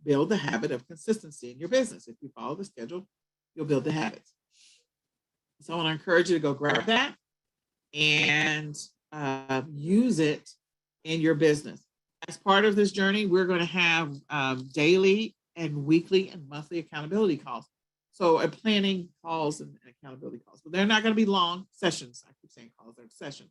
build the habit of consistency in your business. If you follow the schedule, you'll build the habits. So I want to encourage you to go grab that and use it in your business. As part of this journey, we're going to have daily and weekly and monthly accountability calls. So planning calls and accountability calls, but they're not going to be long sessions. I keep saying calls, they're sessions.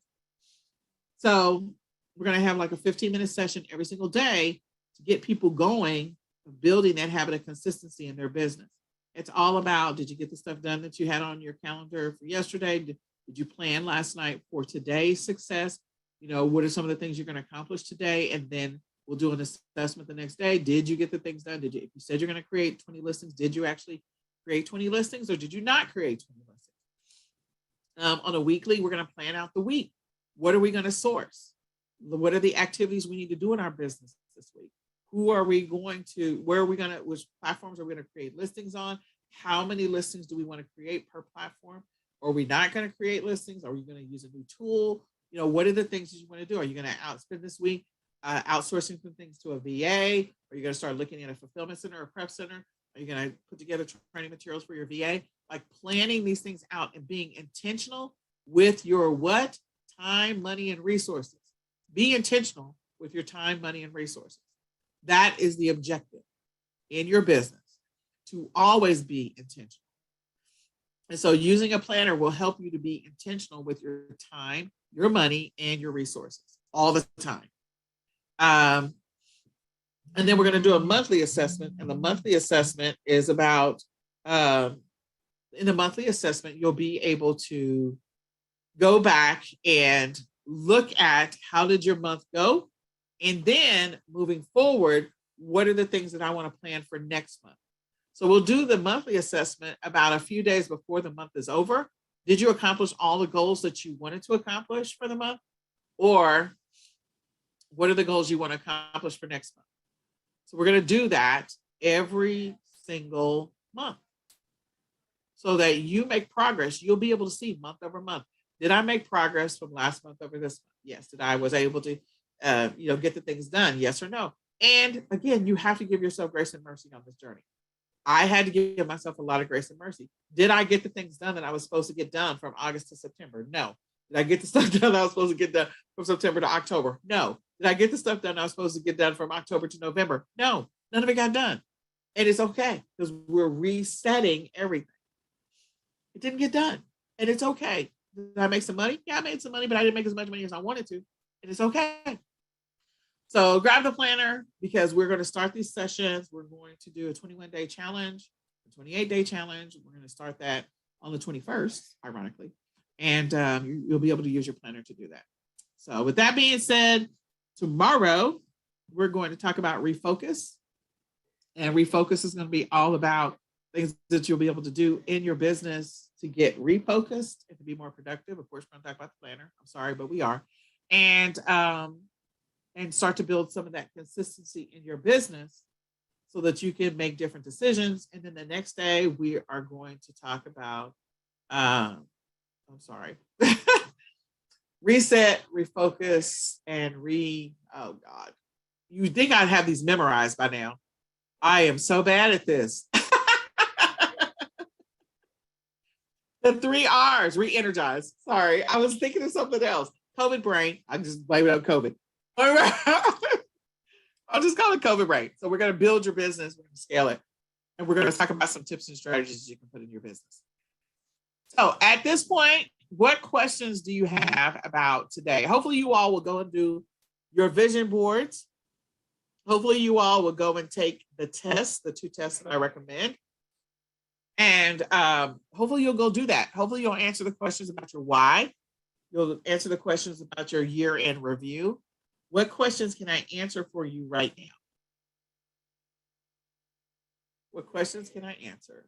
So we're going to have like a 15-minute session every single day to get people going, building that habit of consistency in their business. It's all about, did you get the stuff done that you had on your calendar for yesterday? Did you plan last night for today's success? You know, what are some of the things you're going to accomplish today? And then we'll do an assessment the next day. Did you get the things done? If you said you're going to create 20 listings, did you actually create 20 listings, or did you not create 20 listings? On a weekly, we're going to plan out the week. What are we going to source? What are the activities we need to do in our business this week? Who are we going to, where are we going to, which platforms are we going to create listings on? How many listings do we want to create per platform? Are we not going to create listings? Are we going to use a new tool? You know, what are the things that you want to do? Are you going to outspend this week outsourcing some things to a VA? Are you going to start looking at a fulfillment center or prep center? Are you going to put together training materials for your VA? Like planning these things out and being intentional with your what? Time, money, and resources. Be intentional with your time, money, and resources. That is the objective in your business, to always be intentional. And so using a planner will help you to be intentional with your time, your money, and your resources all the time. And then we're going to do a monthly assessment. And the monthly assessment is about, in the monthly assessment, you'll be able to go back and look at how did your month go? And then moving forward, what are the things that I want to plan for next month? So we'll do the monthly assessment about a few days before the month is over. Did you accomplish all the goals that you wanted to accomplish for the month? Or what are the goals you want to accomplish for next month? So we're going to do that every single month so that you make progress. You'll be able to see month over month. Did I make progress from last month over this month? Yes. Did I was able to, get the things done? Yes or no? And again, you have to give yourself grace and mercy on this journey. I had to give myself a lot of grace and mercy. Did I get the things done that I was supposed to get done from August to September? No. Did I get the stuff done I was supposed to get done from September to October? No. Did I get the stuff done I was supposed to get done from October to November? No, none of it got done. And it's okay because we're resetting everything. It didn't get done. And it's okay. Did I make some money? Yeah, I made some money, but I didn't make as much money as I wanted to. And it's okay. So grab the planner because we're going to start these sessions. We're going to do a 21-day challenge, a 28-day challenge. We're going to start that on the 21st, ironically. And you'll be able to use your planner to do that. So with that being said, tomorrow we're going to talk about refocus. And refocus is going to be all about things that you'll be able to do in your business to get refocused and to be more productive. Of course, we're going to talk about the planner. I'm sorry, but we are. And start to build some of that consistency in your business so that you can make different decisions. And then the next day, we are going to talk about, reset, refocus, and oh God. You think I'd have these memorized by now. I am so bad at this. The 3 R's, re-energize. Sorry, I was thinking of something else. COVID brain. I just blame it on COVID. I'll just call it COVID brain. So we're going to build your business. We're going to scale it. And we're going to talk about some tips and strategies you can put in your business. So at this point, what questions do you have about today? Hopefully you all will go and do your vision boards. Hopefully you all will go and take the tests, the 2 tests that I recommend. And hopefully you'll go do that. Hopefully you'll answer the questions about your why. You'll answer the questions about your year-end review. What questions can I answer for you right now? What questions can I answer?